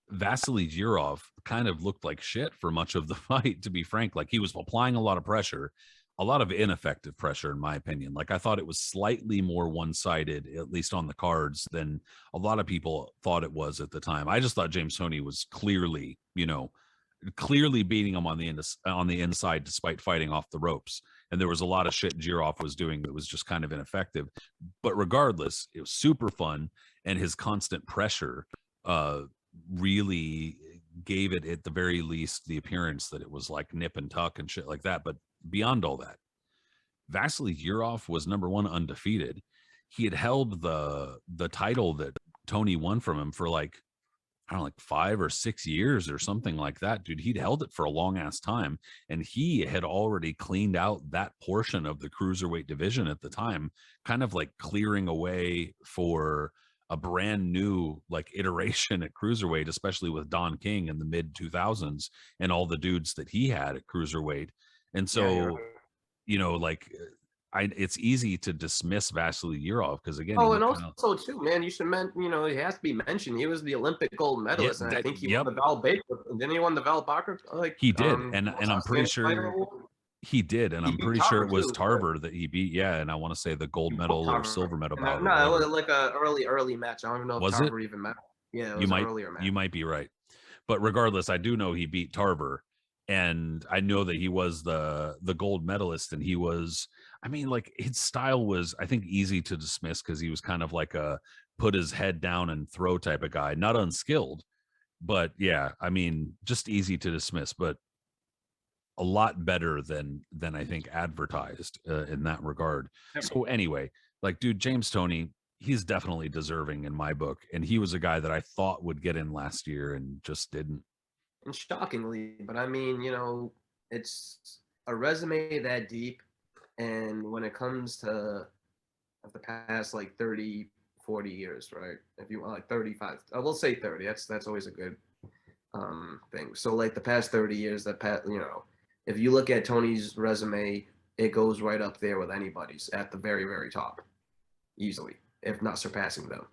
S1: Vasily Yurov kind of looked like shit for much of the fight, to be frank. Like, he was applying a lot of pressure, a lot of ineffective pressure, in my opinion. Like, I thought it was slightly more one-sided, at least on the cards, than a lot of people thought it was at the time. I just thought James Toney was clearly, clearly beating him on the inside despite fighting off the ropes. And there was a lot of shit Jirov was doing that was just kind of ineffective. But regardless, it was super fun, and his constant pressure really gave it, at the very least, the appearance that it was like nip and tuck and shit like that. But beyond all that, Vasily Yurov was number one undefeated. He had held the title that Tony won from him for, like, I don't know, like 5 or 6 years or something like that, dude. He'd held it for a long ass time, and he had already cleaned out that portion of the cruiserweight division at the time, kind of like clearing away for a brand new, like, iteration at cruiserweight, especially with Don King in the mid 2000s and all the dudes that he had at cruiserweight. And
S2: Yeah, you're
S1: so, like, it's easy to dismiss Vasily Yurov because, again, he
S2: Oh, and
S1: looked kind of,
S2: also too, man, you should he has to be mentioned. He was the Olympic gold
S1: yeah,
S2: medalist, and I think he won
S1: yep,
S2: the Val Baker. Didn't he won the Val Baker
S1: he did. And I'm pretty
S2: outstanding fighter
S1: sure
S2: award?
S1: he did, and
S2: He
S1: I'm
S2: beat
S1: pretty sure
S2: Tarver
S1: it was
S2: too. Right?
S1: Tarver that he beat. Yeah, and I want to say the gold
S2: He
S1: medal
S2: whooped
S1: or
S2: Tarver.
S1: silver medal
S2: And
S1: bout or
S2: no, it
S1: whatever.
S2: was like a early match. I don't even know if
S1: Was it?
S2: Tarver even matched. Yeah, it
S1: You
S2: was an
S1: might
S2: earlier match.
S1: you might be right. But regardless, I do know he beat Tarver, and I know that he was the gold medalist, and he was, I mean, like, his style was, I think, easy to dismiss because he was kind of like a put his head down and throw type of guy, not unskilled, but yeah, I mean, just easy to dismiss, but a lot better than I think advertised in that regard. So anyway, like, dude, James Toney, he's definitely deserving in my book, and he was a guy that I thought would get in last year and just didn't.
S2: And shockingly, but I mean, it's a resume that deep, and when it comes to the past like 30, 40 years, right? If you want like 35, I will say 30. That's always a good thing. So like the past 30 years, if you look at Tony's resume, it goes right up there with anybody's at the very, very top, easily, if not surpassing them.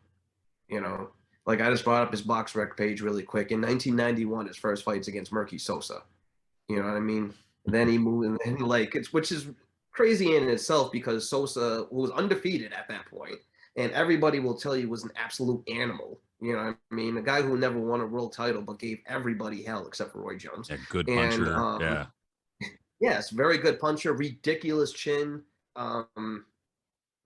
S2: You know, like I just brought up his box rec page really quick. In 1991, his first fight's against Murky Sosa. You know what I mean? And then he moved, and like which is crazy in itself because Sosa was undefeated at that point, and everybody will tell you was an absolute animal. You know what I mean? A guy who never won a world title but gave everybody hell except for Roy Jones.
S1: A good
S2: And
S1: puncher, yeah.
S2: yes, very good puncher, ridiculous chin.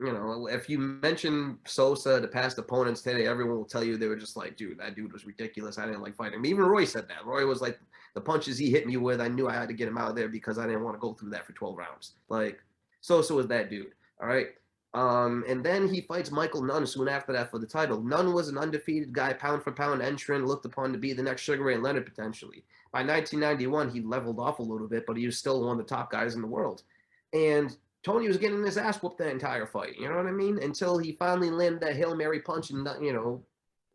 S2: If you mention Sosa to past opponents today, everyone will tell you they were just like, dude, that dude was ridiculous. I didn't like fighting him. Even Roy said that. Roy was like, the punches he hit me with, I knew I had to get him out of there because I didn't want to go through that for 12 rounds. Like, Sosa was that dude. All right. And then he fights Michael Nunn soon after that for the title. Nunn was an undefeated guy, pound for pound entrant, looked upon to be the next Sugar Ray Leonard potentially. By 1991, he leveled off a little bit, but he was still one of the top guys in the world. And Tony was getting his ass whooped the entire fight. You know what I mean? Until he finally landed that Hail Mary punch and,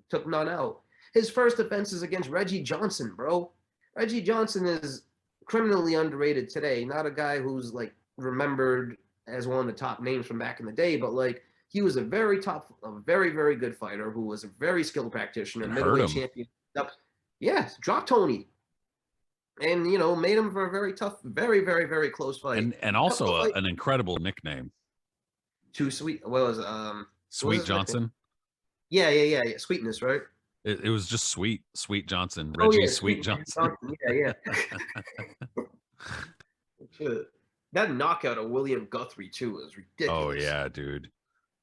S2: took Nunn out. His first offense is against Reggie Johnson, bro. Reggie Johnson is criminally underrated today. Not a guy who's like remembered as one of the top names from back in the day, but like he was a very, very good fighter who was a very skilled practitioner,
S1: And hurt
S2: middleweight
S1: him.
S2: champion. Yeah, dropped Tony. And made him for a very tough, very, very, very close fight.
S1: And also an incredible nickname.
S2: Too sweet. What was
S1: Sweet Johnson.
S2: Yeah. Sweetness, right?
S1: It was just Sweet Johnson. Reggie Sweet Johnson.
S2: Yeah. That knockout of William Guthrie too was ridiculous.
S1: Oh yeah, dude.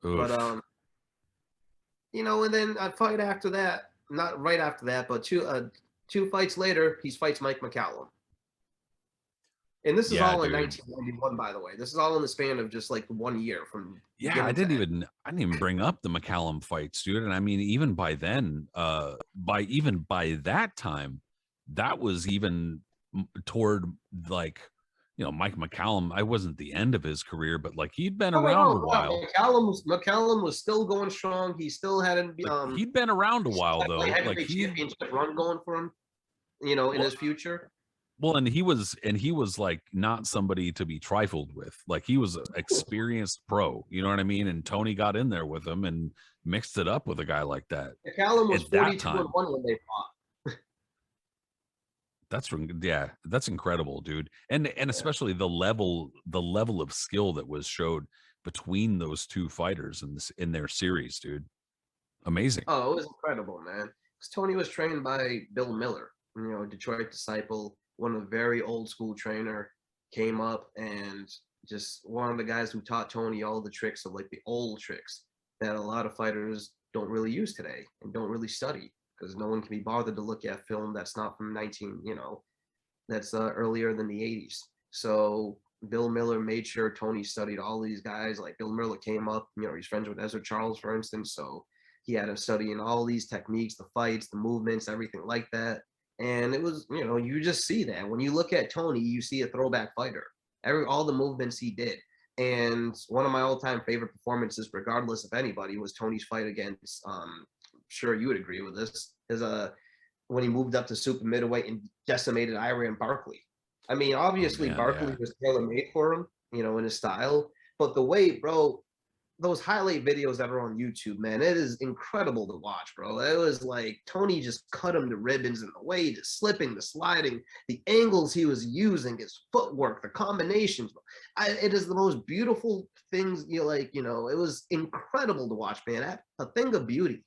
S2: Oof. But and then a fight after that, not right after that, but two fights later, he fights Mike McCallum. And this is all in 1991, by the way. This is all in the span of just like 1 year from.
S1: Yeah, I didn't even bring up the McCallum fights, dude. And I mean, even by then, by that time, that was even toward like Mike McCallum, I wasn't the end of his career, but like he'd been
S2: Oh,
S1: around a
S2: no,
S1: while.
S2: McCallum was still going strong. He still hadn't
S1: Like he'd been around a while though. Like
S2: heavyweight championship run going for him, in his future.
S1: Well, and he was like not somebody to be trifled with. Like he was an experienced pro, you know what I mean? And Tony got in there with him and mixed it up with a guy like that.
S2: McCallum was
S1: At that
S2: 42
S1: time,
S2: and 1 when they fought.
S1: that's incredible, dude. And especially the level of skill that was showed between those two fighters in their series, dude. Amazing.
S2: Oh, it was incredible, man. Because Tony was trained by Bill Miller, Detroit disciple, one of the very old school trainer, came up and just one of the guys who taught Tony all the tricks of like the old tricks that a lot of fighters don't really use today and don't really study because no one can be bothered to look at film that's not from that's earlier than the 80s. So Bill Miller made sure Tony studied all these guys. Like Bill Miller came up, he's friends with Ezra Charles, for instance. So he had him studying all these techniques, the fights, the movements, everything like that. And it was, you just see that when you look at Tony, you see a throwback fighter. All the movements he did. And one of my all-time favorite performances, regardless of anybody, was Tony's fight against. I'm sure you would agree with this. Is when he moved up to super middleweight and decimated Iran Barkley. I mean, obviously Barkley was tailor-made for him, in his style. But the way, bro, those highlight videos that are on YouTube, man, it is incredible to watch, bro. It was like Tony just cut him to ribbons in the way, the slipping, the sliding, the angles he was using, his footwork, the combinations. It is the most beautiful things. It was incredible to watch, man. A thing of beauty,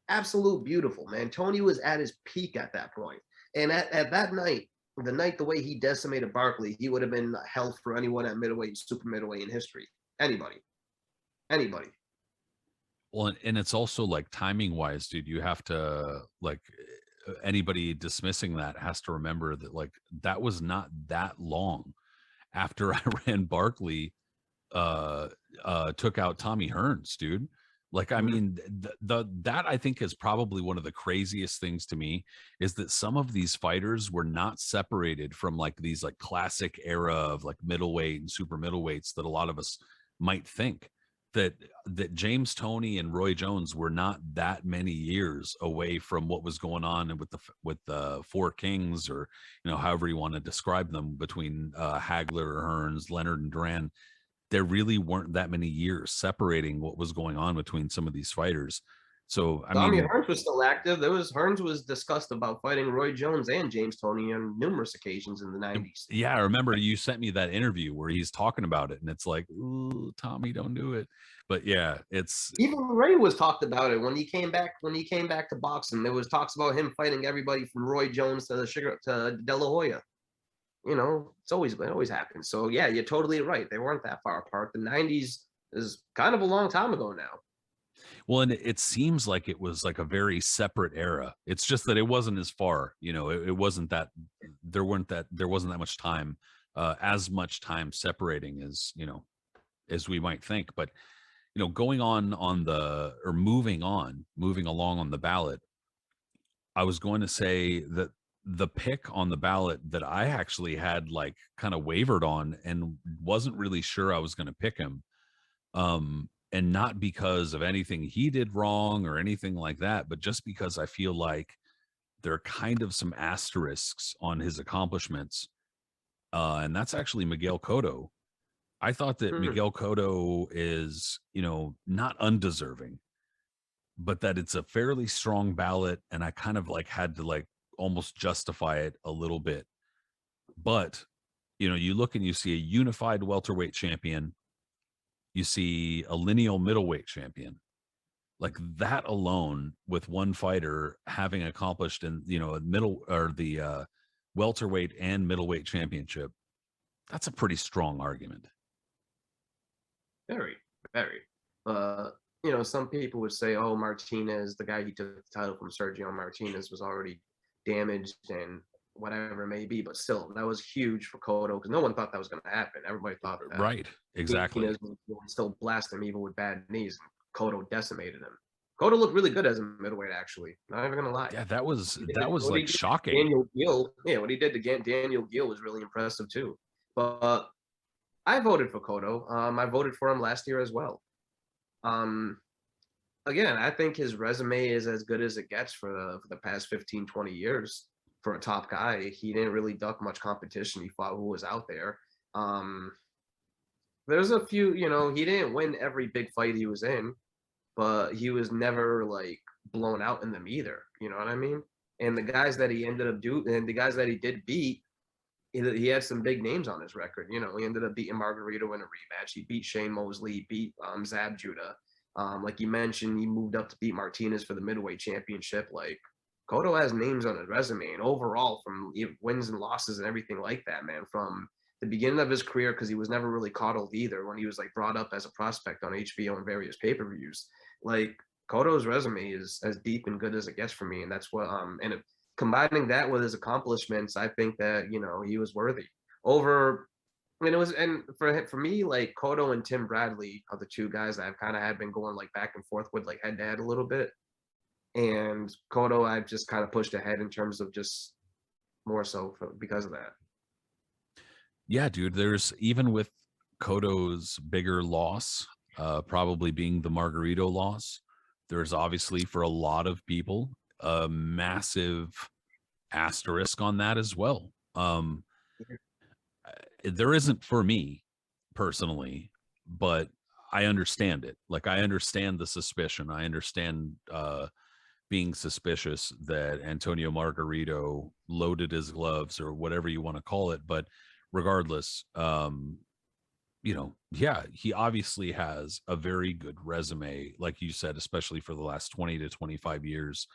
S2: absolute beautiful, man. Tony was at his peak at that point, and at that night. The way he decimated Barkley, he would have been hell for anyone at middleweight and super middleweight in history. Anybody.
S1: Well, and it's also like timing wise, dude, you have to like anybody dismissing that has to remember that like that was not that long after Iran Barkley took out Tommy Hearns, dude. Like, I mean, that I think is probably one of the craziest things to me is that some of these fighters were not separated from like these like classic era of like middleweight and super middleweights that a lot of us might think that James Toney and Roy Jones were not that many years away from what was going on with the Four Kings, or however you want to describe them, between Hagler, Hearns, Leonard, and Duran. There really weren't that many years separating what was going on between some of these fighters. So I mean,
S2: Hearns was still active. Hearns was discussed about fighting Roy Jones and James Toney on numerous occasions in the 90s.
S1: Yeah, I remember you sent me that interview where he's talking about it, and it's like, ooh, Tommy, don't do it. But yeah, it's
S2: even Ray was talked about it when he came back. When he came back to boxing, there was talks about him fighting everybody from Roy Jones to De La Hoya. It always happens. So yeah, you're totally right. They weren't that far apart. The 90s is kind of a long time ago now.
S1: Well, and it seems like it was like a very separate era. It's just that it wasn't as far, it wasn't that there wasn't that much time, as much time separating as we might think. But, going moving along on the ballot, I was going to say that the pick on the ballot that I actually had like kind of wavered on and wasn't really sure I was going to pick him. And not because of anything he did wrong or anything like that, but just because I feel like there are kind of some asterisks on his accomplishments. And that's actually Miguel Cotto. I thought that Miguel Cotto is, not undeserving, but that it's a fairly strong ballot. And I kind of like had to like almost justify it a little bit. But, you look and you see a unified welterweight champion, you see a lineal middleweight champion, like that alone with one fighter having accomplished in, a middle or the welterweight and middleweight championship. That's a pretty strong argument.
S2: Very, very. Some people would say, oh, Martinez, the guy he took the title from, Sergio Martinez, was already damaged and whatever it may be, but still, that was huge for Cotto because no one thought that was going to happen. Everybody thought that
S1: right, exactly.
S2: Martinez would still blast him even with bad knees. Cotto decimated him. Cotto looked really good as a middleweight, actually. Not even gonna lie.
S1: Yeah, that was like shocking.
S2: Daniel Gill, what he did to Daniel Gill was really impressive too. But I voted for Cotto. I voted for him last year as well. Again, I think his resume is as good as it gets for the past 15, 20 years for a top guy. He didn't really duck much competition. He fought who was out there. There's a few, he didn't win every big fight he was in, but he was never like blown out in them either. You know what I mean? And the guys that he ended up and the guys that he did beat, he had some big names on his record. He ended up beating Margarito in a rematch. He beat Shane Mosley, he beat Zab Judah. Like you mentioned, he moved up to beat Martinez for the middleweight championship. Like Cotto has names on his resume, and overall, from wins and losses and everything like that, man, from the beginning of his career, because he was never really coddled either when he was like brought up as a prospect on HBO and various pay-per-views. Like Cotto's resume is as deep and good as it gets for me, and that's what combining that with his accomplishments, I think that he was worthy over. And it was, and for me, like Cotto and Tim Bradley are the two guys that I've kind of had been going like back and forth with, like head to head a little bit. And Cotto, I've just kind of pushed ahead in terms of just more so because of that.
S1: Yeah, dude. There's even with Cotto's bigger loss, probably being the Margarito loss. There's obviously for a lot of people a massive asterisk on that as well. There isn't for me personally, but I understand it. Like I understand the suspicion. I understand being suspicious that Antonio Margarito loaded his gloves or whatever you want to call it. But regardless, yeah, he obviously has a very good resume, like you said, especially for the last 20 to 25 years.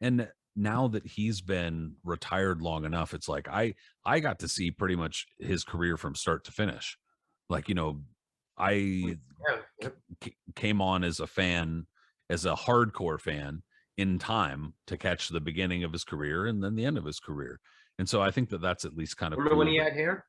S1: And now that he's been retired long enough, it's like I got to see pretty much his career from start to finish. Like, I came on as a fan, as a hardcore fan in time to catch the beginning of his career and then the end of his career. And so I think that that's at least kind of
S2: remember
S1: cool
S2: when he had hair.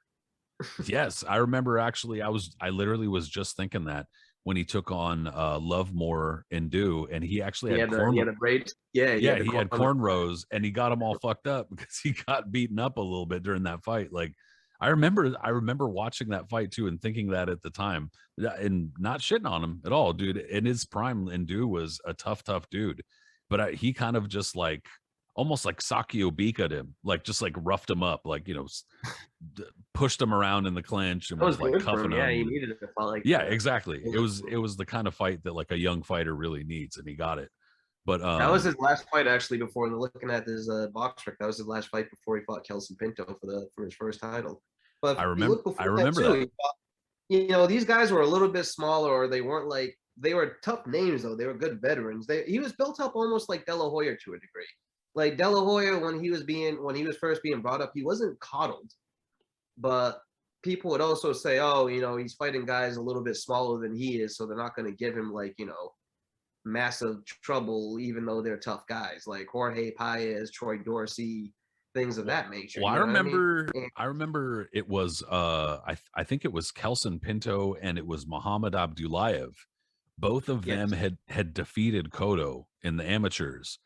S1: Yes, I remember actually I literally was just thinking that when he took on Lovemore and Do, and he actually had
S2: he had the braids. Yeah,
S1: he had cornrows and he got them all fucked up because he got beaten up a little bit during that fight. Like I remember watching that fight too and thinking that at the time and not shitting on him at all, dude. In his prime, and Do was a tough dude, but he kind of just like almost like Sakio Bika'd him, like just like roughed him up, like pushed him around in the clinch and was like cuffing him.
S2: Yeah, he needed it. Like
S1: yeah, exactly. It was the kind of fight that like a young fighter really needs, and he got it. But
S2: that was his last fight actually. Before looking at his box rec, that was his last fight before he fought Kelson Pinto for his first title. But
S1: I remember that.
S2: These guys were a little bit smaller, or they weren't like they were tough names though. They were good veterans. He was built up almost like De La Hoya to a degree. Like De La Hoya, when he was first being brought up, he wasn't coddled, but people would also say, oh, he's fighting guys a little bit smaller than he is, so they're not going to give him like massive trouble, even though they're tough guys like Jorge Paez, Troy Dorsey, things of that nature.
S1: Well, I remember it was I think it was Kelson Pinto and it was Muhammad Abdullayev. Both of them had defeated Cotto in the amateurs,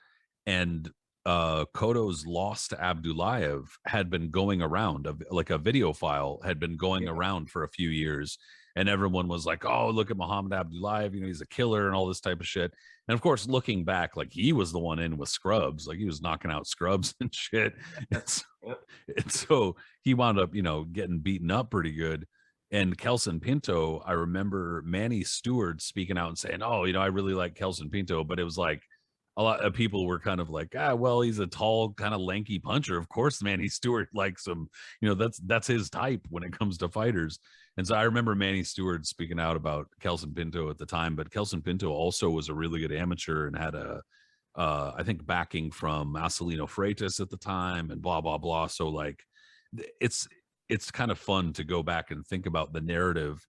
S1: and Cotto's loss to Abdullayev had been going around, like a video file had been going around for a few years, and everyone was like, oh, look at Muhammad Abdullayev, he's a killer and all this type of shit. And of course, looking back, like he was the one in with scrubs, like he was knocking out scrubs and shit. And so he wound up, getting beaten up pretty good. And Kelson Pinto, I remember Manny Stewart speaking out and saying, oh, I really like Kelson Pinto, but it was like, a lot of people were kind of like, well, he's a tall, kind of lanky puncher. Of course, Manny Stewart likes him. That's his type when it comes to fighters. And so I remember Manny Stewart speaking out about Kelson Pinto at the time, but Kelson Pinto also was a really good amateur and had I think backing from Marcelino Freitas at the time and blah, blah, blah. So like, it's kind of fun to go back and think about the narrative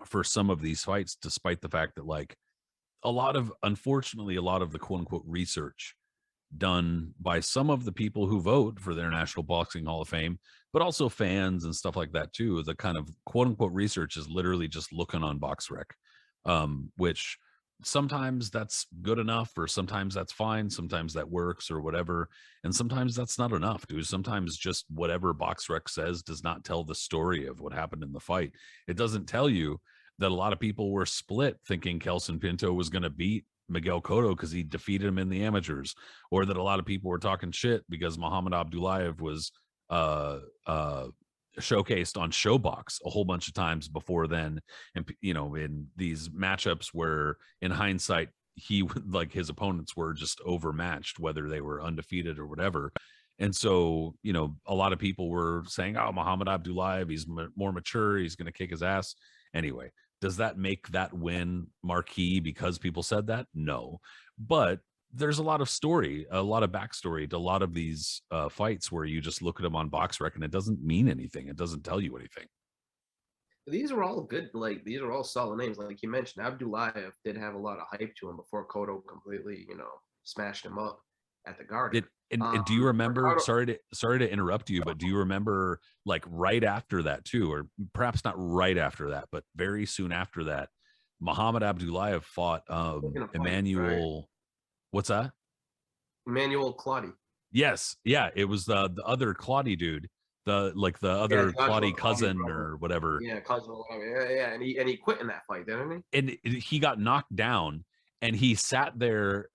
S1: for some of these fights, despite the fact that like, unfortunately, a lot of the quote unquote research done by some of the people who vote for the International Boxing Hall of Fame, but also fans and stuff like that too. The kind of quote unquote research is literally just looking on BoxRec, which sometimes that's good enough, or sometimes that's fine, sometimes that works or whatever, and sometimes that's not enough, dude. Sometimes just whatever BoxRec says does not tell the story of what happened in the fight. It doesn't tell you that a lot of people were split thinking Kelson Pinto was going to beat Miguel Cotto because he defeated him in the amateurs, or that a lot of people were talking shit because Muhammad Abdullayev was uh uh showcased on Showbox a whole bunch of times before then, and in these matchups where in hindsight he like his opponents were just overmatched, whether they were undefeated or whatever. And so a lot of people were saying, oh, Muhammad Abdullayev, he's more mature, he's going to kick his ass anyway. Does that make that win marquee because people said that? No. But there's a lot of story, a lot of backstory to a lot of these fights where you just look at them on BoxRec and it doesn't mean anything. It doesn't tell you anything.
S2: These are all good. Like, these are all solid names. Like you mentioned, Abdullayev did have a lot of hype to him before Cotto completely, smashed him up at the Garden.
S1: And do you remember?
S2: Ricardo,
S1: Sorry to interrupt you, but do you remember like right after that too, or perhaps not right after that, but very soon after that, Muhammad Abdullayev fought Emmanuel. Right? What's that?
S2: Emmanuel Clottey.
S1: Yes, yeah, it was the other Clottey dude, the other Clottey cousin or whatever.
S2: Yeah, cousin. Yeah, and he quit in that fight, didn't he?
S1: And he got knocked down, and he sat there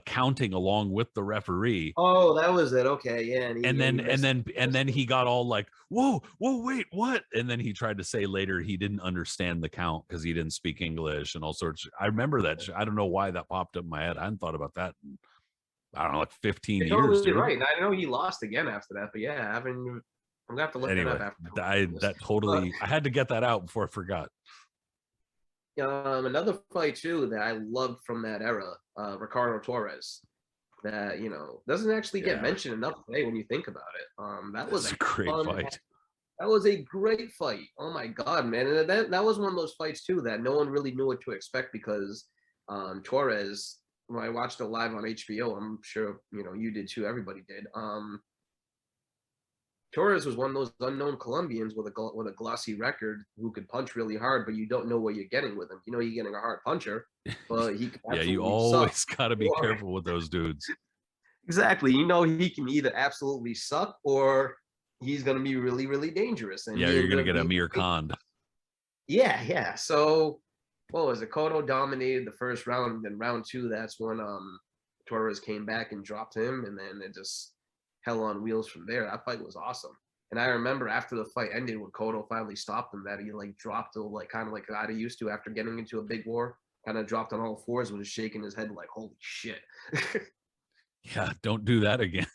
S1: counting along with the referee.
S2: Oh, that was it. Okay, yeah.
S1: And then he got all like, whoa, wait, what? And then he tried to say later he didn't understand the count because he didn't speak English and all sorts. I remember that. I don't know why that popped up in my head. I hadn't thought about that in, I don't know, like 15 years.
S2: Totally right. I know he lost again after that, but yeah, I'm gonna have to look it up after.
S1: I had to get that out before I forgot.
S2: Another fight too that I loved from that era, Ricardo Torres, that doesn't actually get mentioned enough today when you think about it. That was a
S1: great fight.
S2: That was a great fight. Oh my god, man! And that was one of those fights too that no one really knew what to expect because Torres. When I watched it live on HBO, I'm sure you did too. Everybody did. Torres was one of those unknown Colombians with a glossy record who could punch really hard, but you don't know what you're getting with him. You're getting a hard puncher, but he
S1: yeah, you always got to be careful with those dudes.
S2: Exactly. He can either absolutely suck or he's going to be really, really dangerous. And
S1: yeah, you're going to get Amir Khan.
S2: Yeah. So, what was it? Cotto dominated the first round. Then round two, that's when Torres came back and dropped him, and then it just hell on wheels from there. That fight was awesome. And I remember after the fight ended, when Cotto finally stopped him, that he dropped kind of like God he used to after getting into a big war. Kind of dropped on all fours, was shaking his head like, holy shit.
S1: Yeah, don't do that again.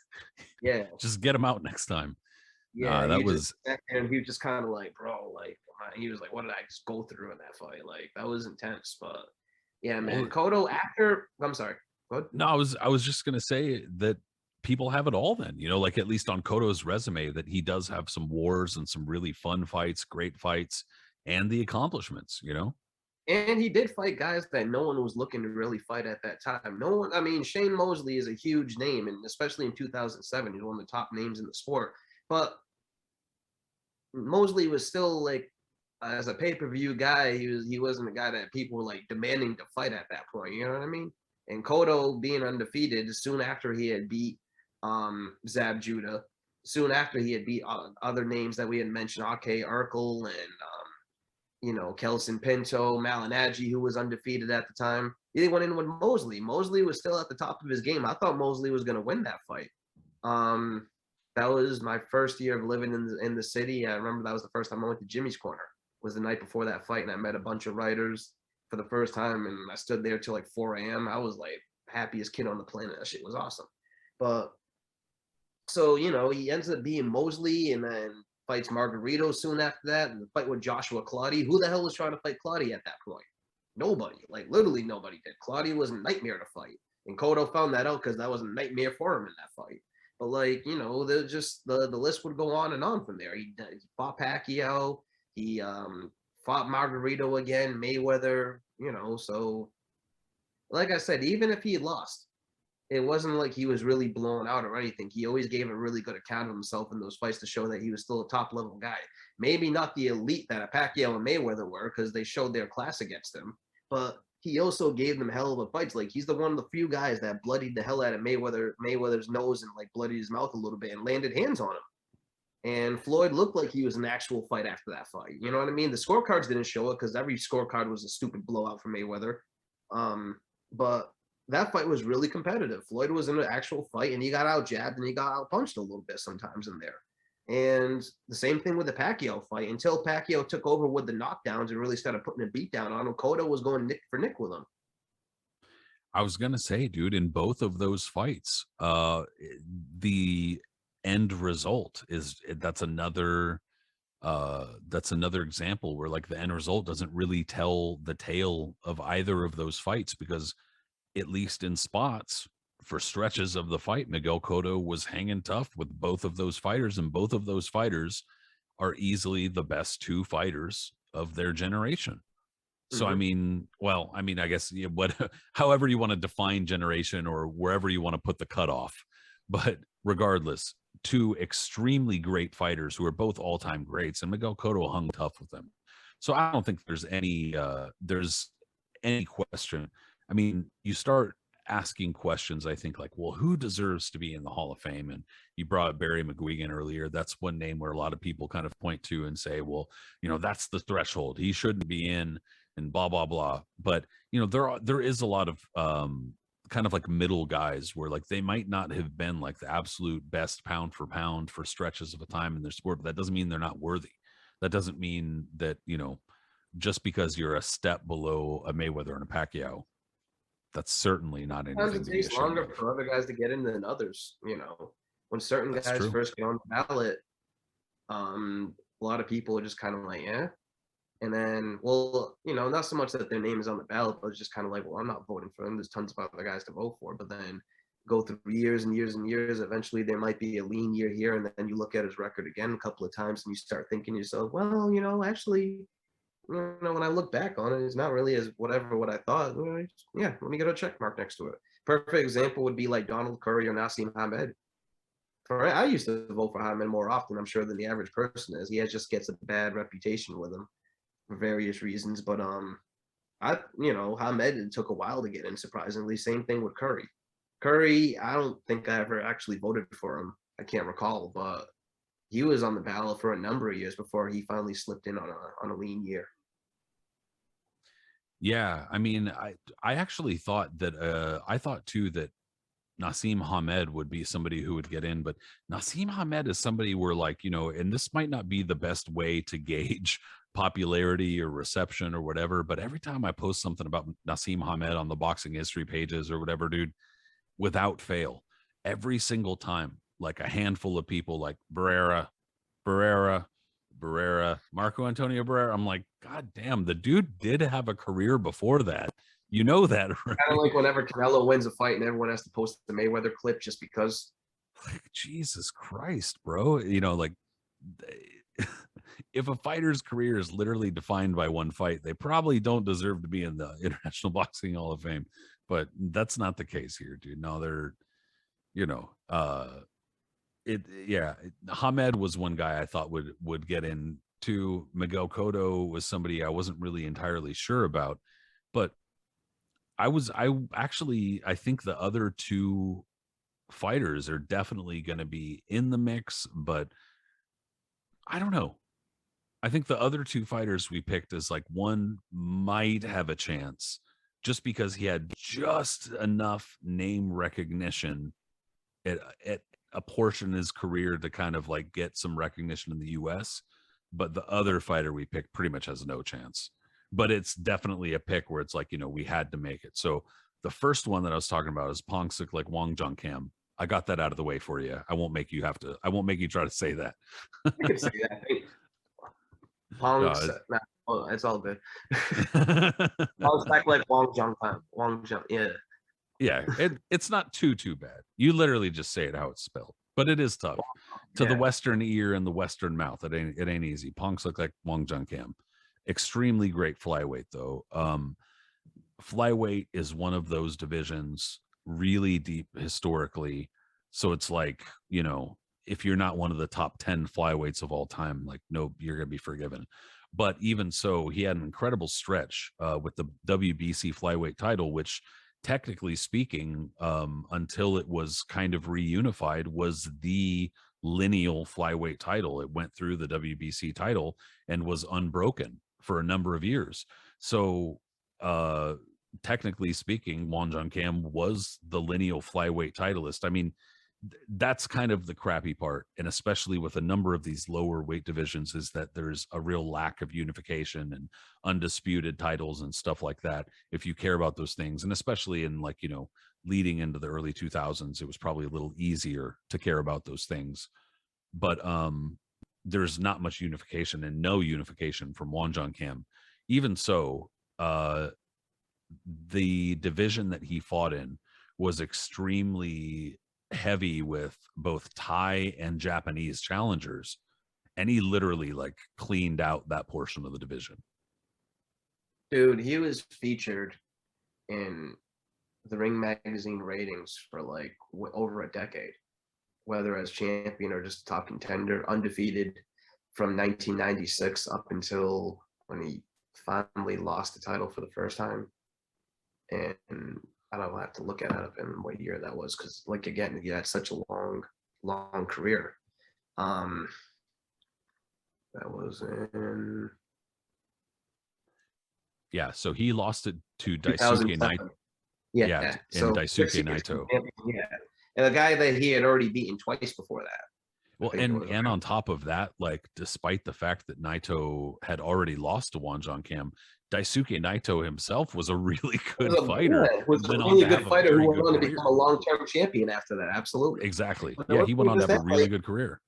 S2: Yeah.
S1: Just get him out next time.
S2: Yeah, and he was just kind of like, bro, like, he was like, what did I just go through in that fight? Like, that was intense. But yeah, man, Cotto I'm sorry. What?
S1: No, I was just gonna say that people have it all then, like at least on Cotto's resume, that he does have some wars and some really fun fights, great fights, and the accomplishments,
S2: And he did fight guys that no one was looking to really fight at that time. No one, I mean, Shane Mosley is a huge name, and especially in 2007, he's one of the top names in the sport. But Mosley was still like, as a pay-per-view guy, he wasn't a guy that people were like demanding to fight at that point. You know what I mean? And Cotto being undefeated soon after he had beat Zab Judah, soon after he had beat other names that we had mentioned, Ake Urkel and Kelson Pinto, Malignaggi, who was undefeated at the time. He went in with Mosley. Mosley was still at the top of his game. I thought Mosley was going to win that fight. That was my first year of living in the city. I remember that was the first time I went to Jimmy's Corner. Was the night before that fight, and I met a bunch of writers for the first time, and I stood there till like 4 a.m. I was like happiest kid on the planet. That shit was awesome. But so he ends up being Mosley, and then fights Margarito soon after that, and the fight with Joshua Clottey. Who the hell was trying to fight Clottey at that point? Nobody. Like, literally nobody did. Clottey was a nightmare to fight, and Cotto found that out because that was a nightmare for him in that fight. But the list would go on and on from there. He fought Pacquiao. He fought Margarito again, Mayweather. So like I said, even if he lost, it wasn't like he was really blown out or anything. He always gave a really good account of himself in those fights to show that he was still a top level guy. Maybe not the elite that a Pacquiao and Mayweather were, because they showed their class against him, but he also gave them hell of a fights. Like he's the one of the few guys that bloodied the hell out of Mayweather's nose and like bloodied his mouth a little bit and landed hands on him. And Floyd looked like he was an actual fight after that fight. You know what I mean? The scorecards didn't show it because every scorecard was a stupid blowout for Mayweather. But that fight was really competitive. Floyd was in an actual fight and he got out jabbed and he got out punched a little bit sometimes in there. And the same thing with the Pacquiao fight. Until Pacquiao took over with the knockdowns and really started putting a beat down on him, Cotto was going nick for nick with him.
S1: I was gonna say, dude, in both of those fights, the end result is that's another example where like the end result doesn't really tell the tale of either of those fights, because at least in spots for stretches of the fight, Miguel Cotto was hanging tough with both of those fighters, and both of those fighters are easily the best two fighters of their generation. So I mean, well, I mean, I guess what, however you want to define generation or wherever you want to put the cutoff, but regardless, two extremely great fighters who are both all-time greats, and Miguel Cotto hung tough with them. So I don't think there's any question. I mean, you start asking questions, I think, like, well, who deserves to be in the Hall of Fame? And you brought Barry Mcguigan earlier. That's one name where a lot of people kind of point to and say, well, that's the threshold. He shouldn't be in, and blah blah blah. But there is a lot of kind of like middle guys where like they might not have been like the absolute best pound for pound for stretches of a time in their sport, but that doesn't mean they're not worthy. That doesn't mean that just because you're a step below a Mayweather and a Pacquiao, that's certainly not anything.
S2: Sometimes it takes longer for other guys to get in than others. When certain guys first get on the ballot, a lot of people are just kind of like, yeah. And then, well, not so much that their name is on the ballot, but it's just kind of like, well, I'm not voting for them. There's tons of other guys to vote for. But then go through years and years and years. Eventually, there might be a lean year here. And then you look at his record again a couple of times and you start thinking to yourself, well, actually, when I look back on it, it's not really as what I thought. Yeah, let me get a check mark next to it. Perfect example would be like Donald Curry or Nassim Hamed. I used to vote for Hamed more often, I'm sure, than the average person is. He just gets a bad reputation with him for various reasons. But Hamed, it took a while to get in, surprisingly. Same thing with Curry. Curry, I don't think I ever actually voted for him. I can't recall, but he was on the ballot for a number of years before he finally slipped in on a lean year.
S1: Yeah, I mean, I actually thought that I thought too that Nassim Hamed would be somebody who would get in, but Nassim Hamed is somebody where like, and this might not be the best way to gauge popularity or reception or whatever, but every time I post something about Nassim Hamed on the boxing history pages or whatever, dude, without fail, every single time, like a handful of people like Barrera, Marco Antonio Barrera. I'm like, God damn, the dude did have a career before that. You know that, right?
S2: Kind of like whenever Canelo wins a fight and everyone has to post the Mayweather clip just because.
S1: Like, Jesus Christ, bro. Like if a fighter's career is literally defined by one fight, they probably don't deserve to be in the International Boxing Hall of Fame. But that's not the case here, dude. No, they're, Hamed was one guy I thought would get in too. Miguel Cotto was somebody I wasn't really entirely sure about, but I think the other two fighters are definitely going to be in the mix, but I don't know. I think the other two fighters we picked is like one might have a chance just because he had just enough name recognition at a portion of his career to kind of like get some recognition in the US. But the other fighter we picked pretty much has no chance. But it's definitely a pick where it's like, we had to make it. So the first one that I was talking about is Pongsook like Wong Jung Kim. I got that out of the way for you. I won't make you try to say that.
S2: I can say that. Pong's, it's all good. Pong's back like Wong Jung, yeah.
S1: Yeah, it's not too bad. You literally just say it how it's spelled, but it is tough to the Western ear and the Western mouth. It ain't easy. Punks look like Wong Jung Kim. Extremely great flyweight though. Flyweight is one of those divisions really deep historically. So it's like, if you're not one of the top 10 flyweights of all time, like, no, you're going to be forgiven. But even so, he had an incredible stretch with the WBC flyweight title, which technically speaking, until it was kind of reunified, was the lineal flyweight title. It went through the WBC title and was unbroken for a number of years. So technically speaking, Won Jung Kim was the lineal flyweight titleist. I mean, that's kind of the crappy part, and especially with a number of these lower weight divisions, is that there's a real lack of unification and undisputed titles and stuff like that. If you care about those things, and especially in, like, leading into the early 2000s, it was probably a little easier to care about those things. But there's not much unification, and no unification from Won Jung Kim. Even so, the division that he fought in was extremely heavy with both Thai and Japanese challengers, and he literally like cleaned out that portion of the division.
S2: Dude, he was featured in the Ring Magazine ratings for like over a decade, whether as champion or just top contender, undefeated from 1996 up until when he finally lost the title for the first time. And I don't have to look at it in what year that was, because, like, again, he had such a long career. That was in
S1: so he lost it to Daisuke Naito.
S2: And
S1: Daisuke Naito.
S2: Yeah, and a guy that he had already beaten twice before that.
S1: Well, and on top of that, like, despite the fact that Naito had already lost to Won Jung Kim, Daisuke Naito himself was a really good fighter.
S2: Was a really good fighter who went on to become a long-term champion after that. Absolutely.
S1: Exactly. Yeah, he went on to have a really good career.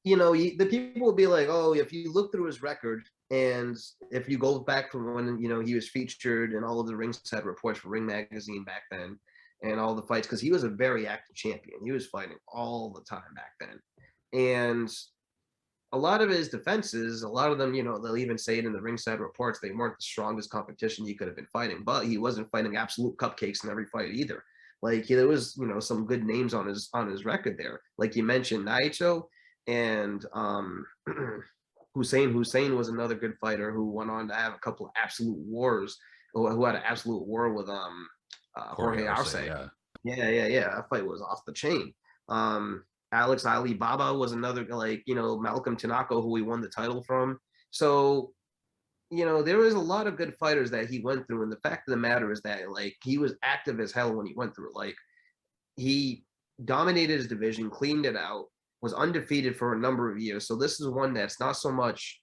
S2: The people will be like, oh, if you look through his record, and if you go back from when, he was featured in all of the ringside reports for Ring Magazine back then, and all the fights, because he was a very active champion. He was fighting all the time back then. And a lot of his defenses, a lot of them, they'll even say it in the ringside reports, they weren't the strongest competition he could have been fighting, but he wasn't fighting absolute cupcakes in every fight either. Like, there was, some good names on his record there. Like you mentioned, Naito and Hussein was another good fighter who went on to have a couple of absolute wars, who had an absolute war with Jorge Arce. Yeah. That fight was off the chain. Alex Ali Baba was another, Malcolm Tanaka, who he won the title from. So, there was a lot of good fighters that he went through. And the fact of the matter is that, like, he was active as hell when he went through it. Like, he dominated his division, cleaned it out, was undefeated for a number of years. So this is one that's not so much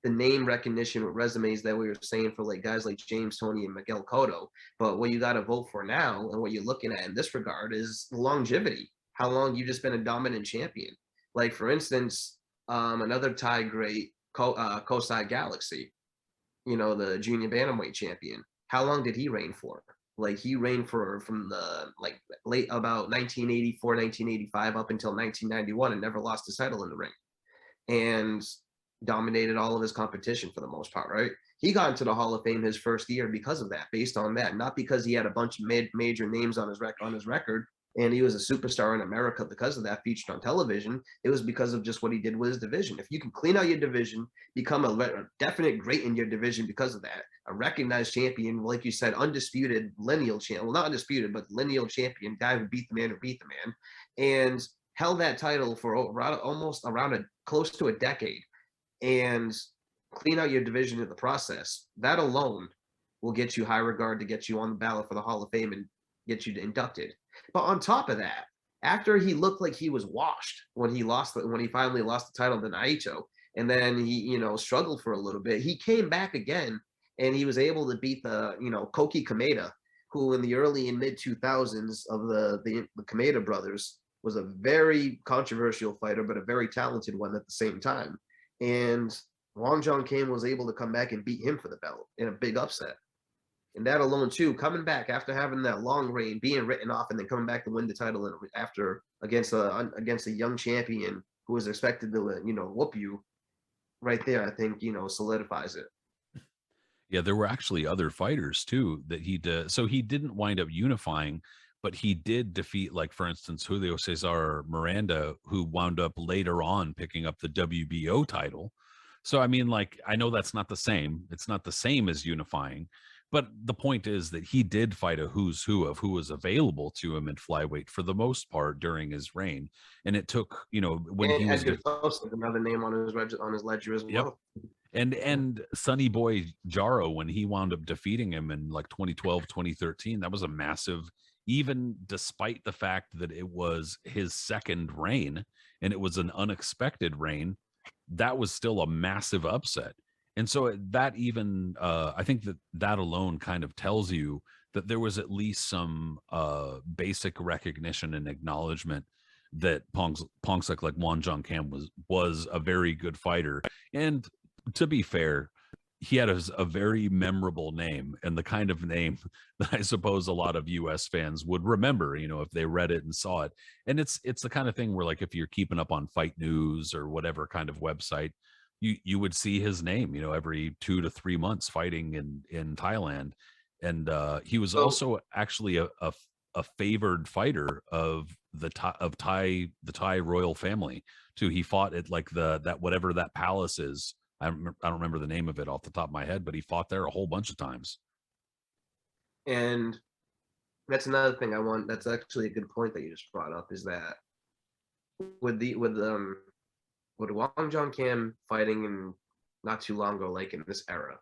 S2: the name recognition with resumes that we were saying for, like, guys like James Toney and Miguel Cotto. But what you got to vote for now, and what you're looking at in this regard, is longevity. How long you've just been a dominant champion. Like, for instance, another Thai great, Kosai Galaxy, the junior bantamweight champion. How long did he reign for? Like, he reigned from the, like, late about 1984, 1985 up until 1991, and never lost his title in the ring, and dominated all of his competition for the most part, right? He got into the Hall of Fame his first year because of that, based on that, not because he had a bunch of major names on his record, and he was a superstar in America because of that, featured on television. It was because of just what he did with his division. If you can clean out your division, become a definite great in your division because of that, a recognized champion, like you said, undisputed lineal champion, well, not undisputed, but lineal champion, guy who beat the man, and held that title for almost around close to a decade, and clean out your division in the process, that alone will get you high regard, to get you on the ballot for the Hall of Fame and get you inducted. But on top of that, after he looked like he was washed when he finally lost the title to Naito, and then he, struggled for a little bit, he came back again, and he was able to beat the, Koki Kameda, who in the early and mid 2000s of the Kameda brothers was a very controversial fighter, but a very talented one at the same time. And Won Jung Kim was able to come back and beat him for the belt in a big upset. And that alone, too, coming back after having that long reign, being written off, and then coming back to win the title after against a young champion who was expected to, whoop you, right there, I think, solidifies it.
S1: Yeah, there were actually other fighters, too, that he did. So he didn't wind up unifying, but he did defeat, like, for instance, Julio Cesar Miranda, who wound up later on picking up the WBO title. So I mean, like, I know that's not the same. It's not the same as unifying, but the point is that he did fight a who's who of who was available to him in flyweight for the most part during his reign. And it took, when
S2: And
S1: he was,
S2: Edgar Monson, another name on his ledger as
S1: yep.
S2: well.
S1: And Sonny Boy Jaro, when he wound up defeating him in like 2012, 2013, that was a massive, even despite the fact that it was his second reign and it was an unexpected reign, that was still a massive upset. And so that even, I think that alone kind of tells you that there was at least some basic recognition and acknowledgement that Pongsak like Wan Jong Kam was a very good fighter. And to be fair, he had a very memorable name, and the kind of name that I suppose a lot of US fans would remember, if they read it and saw it. And it's the kind of thing where, like, if you're keeping up on Fight News or whatever kind of website, you would see his name, every 2 to 3 months fighting in Thailand. And he was
S2: So
S1: also actually a favored fighter of the Thai royal family too. He fought at like that whatever that palace is. I don't remember the name of it off the top of my head, but he fought there a whole bunch of times.
S2: and that's another thing I want. That's actually a good point that you just brought up. Is that with Wang Jong Kim fighting in not too long ago, like in this era,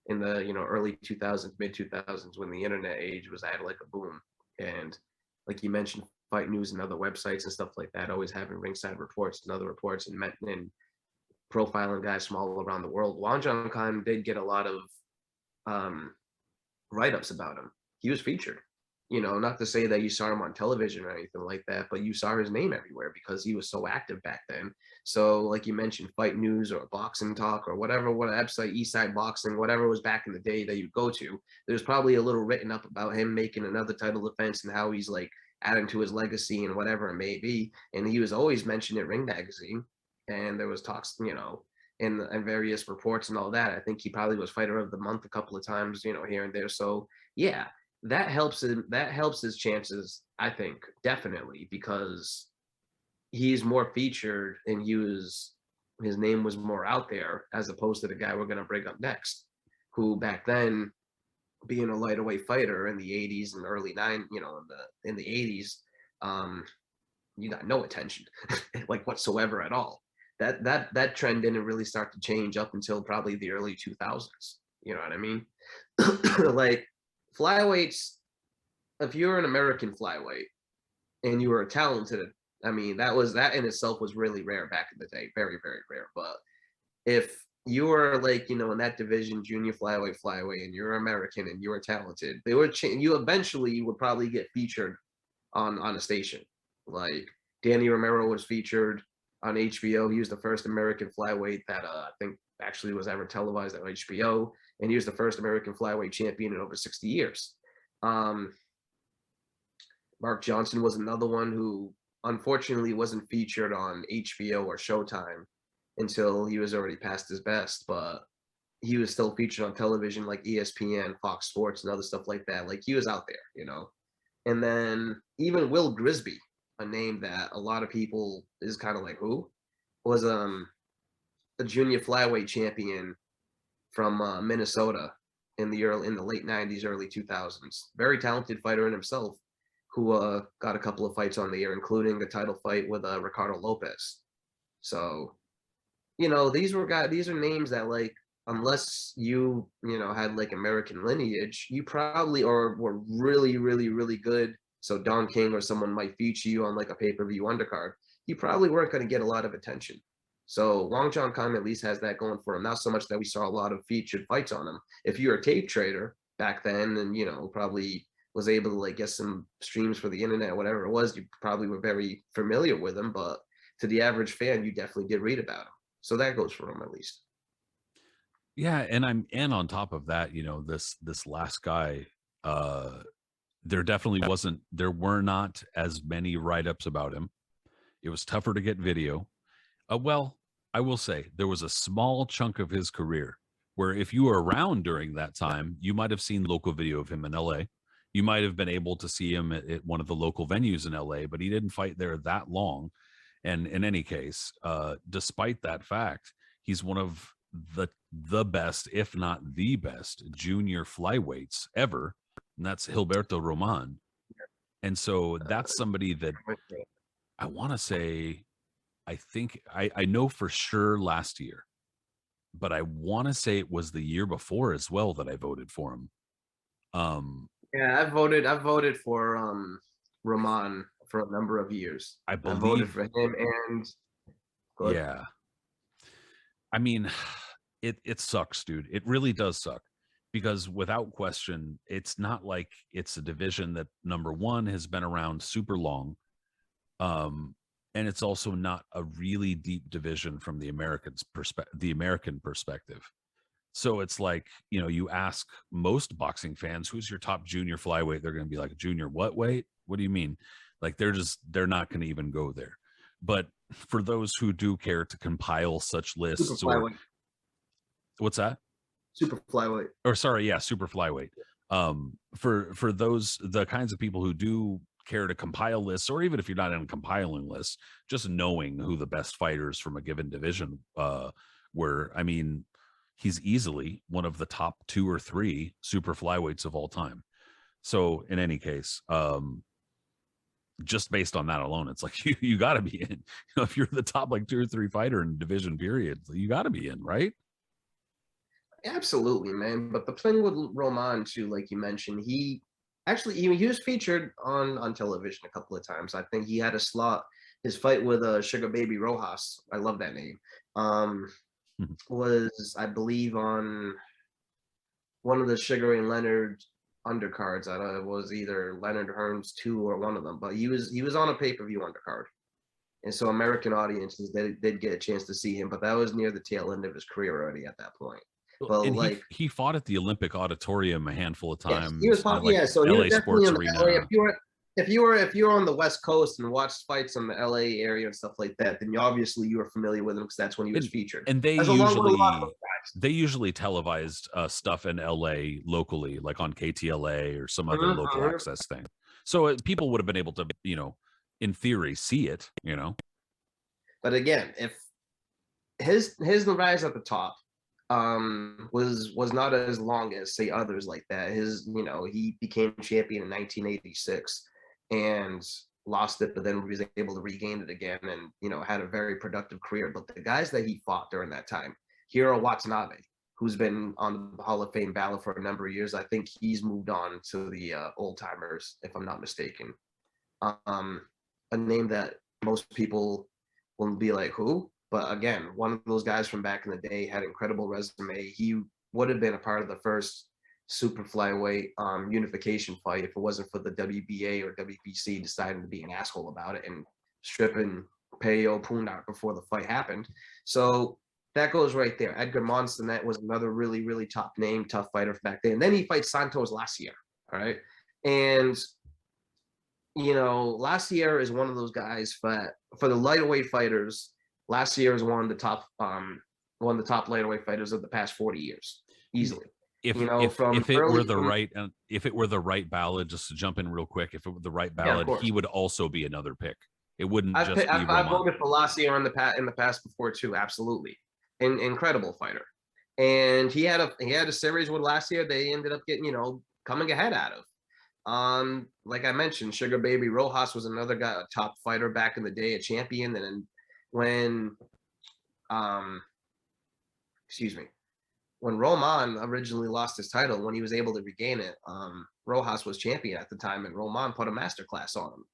S2: in the early 2000s, mid 2000s, when the internet age was at like a boom, and like you mentioned, Fight News and other websites and stuff like that, always having ringside reports and other reports and profiling guys from all around the world. Wang Jong Kim did get a lot of write-ups about him. He was featured. Not to say that you saw him on television or anything like that, but you saw his name everywhere because he was so active back then. So, like you mentioned, Fight News or Boxing Talk or whatever, what website, Eastside Boxing, whatever was back in the day that you'd go to, there's probably a little written up about him making another title defense and how he's like adding to his legacy and whatever it may be. And he was always mentioned in Ring Magazine, and there was talks, in various reports and all that. I think he probably was Fighter of the Month a couple of times, here and there. So yeah, that helps him. That helps his chances, I think, definitely, because he's more featured and his name was more out there as opposed to the guy we're going to bring up next, who back then, being a lightweight fighter in the 80s and early in the 80s, you got no attention like whatsoever at all. That trend didn't really start to change up until probably the early 2000s. You know what I mean? Like flyweights, if you're an American flyweight and you were talented, I mean, that in itself was really rare back in the day, very, very rare. But if you were like, in that division, junior flyweight, and you're American and you were talented, they would you eventually would probably get featured on a station. Like Danny Romero was featured on HBO. He was the first American flyweight that I think actually was ever televised on HBO, and he was the first American flyweight champion in over 60 years. Mark Johnson was another one who unfortunately wasn't featured on HBO or Showtime until he was already past his best, but he was still featured on television like ESPN, Fox Sports, and other stuff like that. Like he was out there. And then even Will Grisby, a name that a lot of people is kind of like, who was a junior flyweight champion from Minnesota in the late 90s, early 2000s. Very talented fighter in himself, who got a couple of fights on the air, including a title fight with Ricardo Lopez. So, these are names that, like, unless you had like American lineage, you probably were really, really, really good. So Don King or someone might feature you on like a pay-per-view undercard. You probably weren't going to get a lot of attention. So Wang Jong Kim at least has that going for him. Not so much that we saw a lot of featured fights on him. If you're a tape trader back then, and probably was able to like get some streams for the internet, whatever it was, you probably were very familiar with him. But to the average fan, you definitely did read about him. So that goes for him at least.
S1: Yeah, and on top of that, this last guy, there were not as many write-ups about him. It was tougher to get video. Well, I will say there was a small chunk of his career where if you were around during that time, you might have seen local video of him in LA. You might have been able to see him at one of the local venues in LA, but he didn't fight there that long. And in any case, despite that fact, he's one of the best, if not the best, junior flyweights ever, and that's Gilberto Roman. And so that's somebody that I want to say, I think I know for sure last year, but I want to say it was the year before as well that I voted for him.
S2: Yeah, I voted for Roman for a number of years.
S1: I
S2: I voted
S1: believe,
S2: for him and good.
S1: yeah. I mean, it sucks, dude. It really does suck because without question, it's not like it's a division that number one has been around super long. And it's also not a really deep division from the American perspective. So it's like, you know, you ask most boxing fans, who's your top junior flyweight? They're going to be like, junior what weight? What do you mean? Like they're not going to even go there. But for those who do care to compile such
S2: Super
S1: lists, or
S2: flyweight.
S1: what's that?
S2: Super flyweight.
S1: Or sorry, yeah, super flyweight. For those, the kinds of people who do care to compile lists, or even if you're not in compiling lists, just knowing who the best fighters from a given division were. I mean, he's easily one of the top 2 or 3 super flyweights of all time. So in any case, just based on that alone, it's like you got to be in. You know, if you're the top like 2 or 3 fighter in division period, you got to be in, right?
S2: Absolutely, man. But the thing with Roman too, like you mentioned, he actually he was featured on television a couple of times. I think he had a slot. His fight with Sugar Baby Rojas, I love that name, was I believe on one of the Sugar and Leonard undercards. I don't know, it was either Leonard Hearns 2 or one of them, but he was on a pay-per-view undercard. And so American audiences did get a chance to see him, but that was near the tail end of his career already at that point. But
S1: And
S2: like
S1: he fought at the Olympic Auditorium a handful of
S2: yes, he was
S1: times,
S2: pop.
S1: like
S2: Yeah, so he was
S1: LA
S2: definitely
S1: Sports
S2: in the LA.
S1: Arena.
S2: If you were on the West Coast and watched fights in the LA area and stuff like that, then obviously you were familiar with him because that's when he was featured.
S1: And
S2: As along with a lot of those
S1: they usually televised stuff in LA locally, like on KTLA or some other local access thing. So people would have been able to, you know, in theory, see it, you know.
S2: But again, if his rise at the top was not as long as say others like that. His, you know, he became champion in 1986 and lost it, but then was able to regain it again and, you know, had a very productive career. But the guys that he fought during that time, Hiro Watanabe, who's been on the Hall of Fame ballot for a number of years, I think he's moved on to the old timers, if I'm not mistaken. A name that most people will be like, who? But again, one of those guys from back in the day had an incredible resume. He would have been a part of the first super flyweight unification fight if it wasn't for the WBA or WBC deciding to be an asshole about it and stripping Peyo Punart before the fight happened. So that goes right there. Edgar Monson, that was another really, really top name, tough fighter back then. And then he fights Santos last year. All right. And you know, last year is one of those guys, but for the lightweight fighters, last year is one of the top lightweight fighters of the past 40 years, easily.
S1: If
S2: you know,
S1: if it were the right, and if it were the right ballot, just to jump in real quick, if it were the right ballot, he would also be another pick. It wouldn't just be Roman.
S2: I voted for last year in the past before too, absolutely. Incredible fighter. And he had a series with last year they ended up getting, you know, coming ahead out of. Like I mentioned, Sugar Baby Rojas was another guy, a top fighter back in the day, a champion. And then when, when Roman originally lost his title, when he was able to regain it, Rojas was champion at the time, and Roman put a masterclass on him.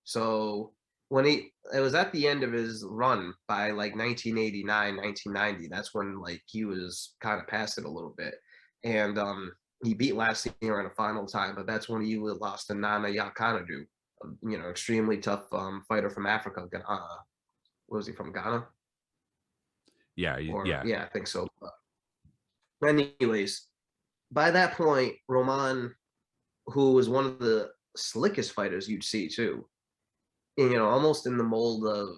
S2: So when it was at the end of his run by like 1989, 1990, that's when like he was kind of past it a little bit. And he beat last year in a final time, but that's when he lost to Nana Yakanadu, you know, extremely tough fighter from Africa. Was he from Ghana?
S1: Yeah,
S2: yeah, I think so. But anyways, by that point, Roman, who was one of the slickest fighters you'd see too, you know, almost in the mold of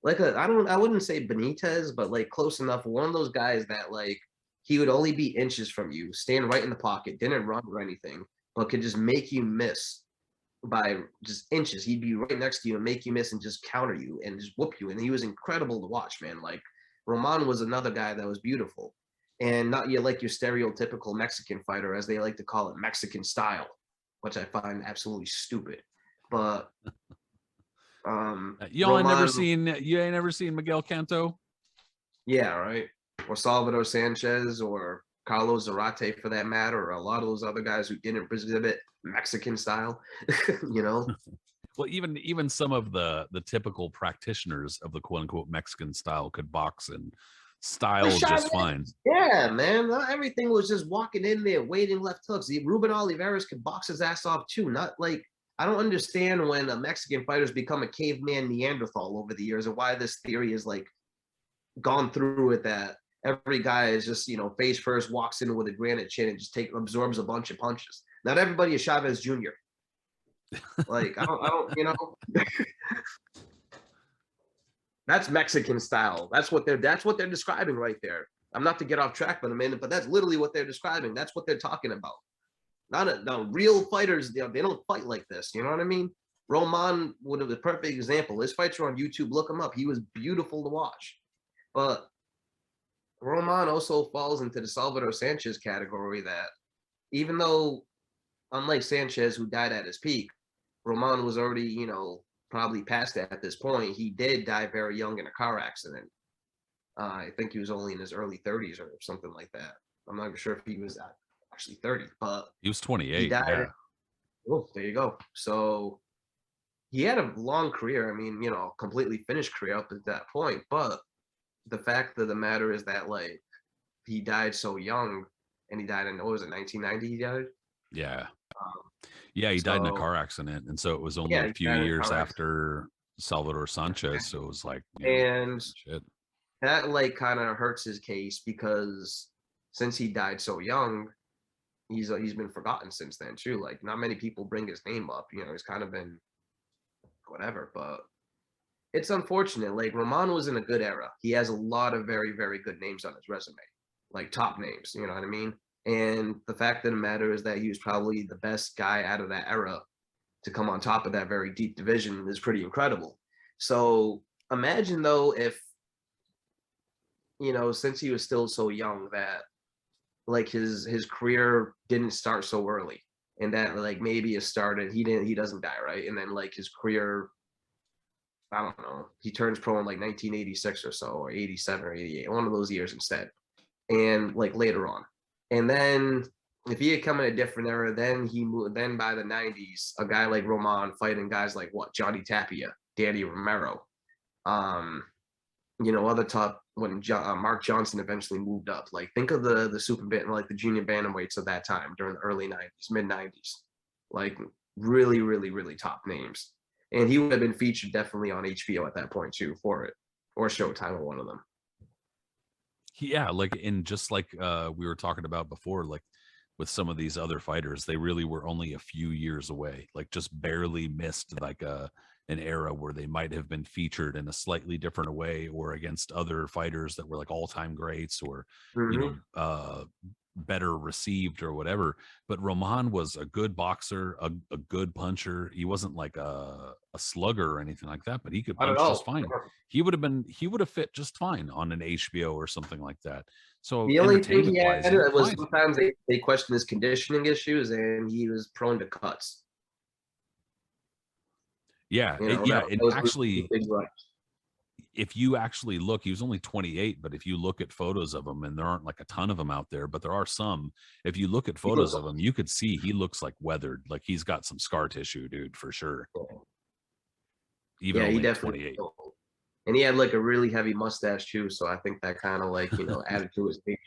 S2: like I wouldn't say Benitez, but like close enough. One of those guys that like he would only be inches from you, stand right in the pocket, didn't run or anything, but could just make you miss by just inches. He'd be right next to you and make you miss and just counter you and just whoop you. And he was incredible to watch, man. Like Roman was another guy that was beautiful. And not you like your stereotypical Mexican fighter, as they like to call it, Mexican style, which I find absolutely stupid. But
S1: y'all ain't never
S2: Roman,
S1: seen Miguel Cotto?
S2: yeah, right. Or Salvador Sanchez or Carlos Zarate for that matter, or a lot of those other guys who didn't exhibit Mexican style, you know.
S1: Well, even some of the typical practitioners of the quote unquote Mexican style could box and style just fine.
S2: Yeah, man. Everything was just walking in there, waiting left hooks. Ruben Oliveras could box his ass off too. Not like I don't understand when a Mexican fighter's become a caveman Neanderthal over the years, and why this theory is like gone through with that. Every guy is just, face first, walks in with a granite chin and just absorbs a bunch of punches. Not everybody is Chavez Jr. Like I don't. That's Mexican style. That's what they're describing right there. I'm not to get off track for a minute, but that's literally what they're describing. That's what they're talking about. No, real fighters, they don't fight like this. You know what I mean? Roman would have the perfect example. His fights are on YouTube. Look him up. He was beautiful to watch. But Roman also falls into the Salvador Sanchez category that even though, unlike Sanchez, who died at his peak, Roman was already, probably past that at this point. He did die very young in a car accident. I think he was only in his early 30s or something like that. I'm not sure if he was actually 30, but
S1: he was 28.
S2: He died.
S1: Yeah.
S2: Oh, there you go. So he had a long career. I mean, completely finished career up at that point. But the fact of the matter is that like he died so young, and he died in what was it, 1990? He died.
S1: Yeah. Yeah, he died in a car accident, and so it was only a few years after Salvador Sanchez. So it was like,
S2: and
S1: shit.
S2: That like kind of hurts his case because since he died so young, he's been forgotten since then too. Like not many people bring his name up. He's kind of been whatever, but it's unfortunate. Like Roman was in a good era. He has a lot of very, very good names on his resume, like top names. You know what I mean? And the fact of the matter is that he was probably the best guy out of that era to come on top of that very deep division is pretty incredible. So imagine though if, since he was still so young that like his career didn't start so early, and that like maybe it started, he doesn't die, right? And then like his career, I don't know, he turns pro in like 1986 or so, or 87 or 88, one of those years instead. And like later on. And then if he had come in a different era, then he moved. Then by the 90s, a guy like Roman fighting guys like Johnny Tapia, Danny Romero, other top when Mark Johnson eventually moved up. Like think of the super bit like the junior bantamweights of that time during the early 90s, mid 90s, like really, really, really top names. And he would have been featured definitely on HBO at that point too for it, or Showtime, or one of them.
S1: Yeah, like just like we were talking about before, like with some of these other fighters, they really were only a few years away, like just barely missed like an era where they might have been featured in a slightly different way or against other fighters that were like all-time greats or better received or whatever. But Roman was a good boxer, a good puncher. He wasn't like a slugger or anything like that, but he could punch just fine. He would have fit just fine on an HBO or something like that. So
S2: the only thing he had was sometimes they questioned his conditioning issues, and he was prone to cuts.
S1: Yeah, and actually, if you actually look, he was only 28, but if you look at photos of him, and there aren't like a ton of them out there, but there are some. If you look at photos of him, you could see he looks like weathered, like he's got some scar tissue, dude, for sure. Even
S2: he definitely 28. And he had like a really heavy mustache too, so I think that kind of like added to his age.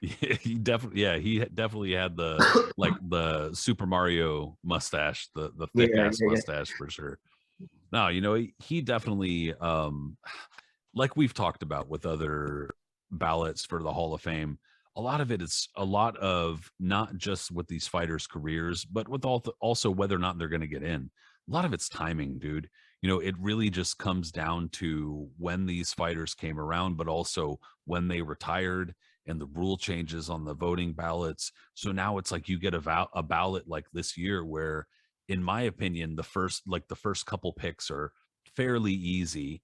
S1: He definitely had the like the Super Mario mustache, the thick ass mustache for sure. No, he definitely like we've talked about with other ballots for the Hall of Fame, a lot of it is a lot of not just with these fighters' careers, but with also whether or not they're going to get in. A lot of it's timing, dude. It really just comes down to when these fighters came around, but also when they retired and the rule changes on the voting ballots. So now it's like you get a ballot like this year where, in my opinion, the first couple picks are fairly easy.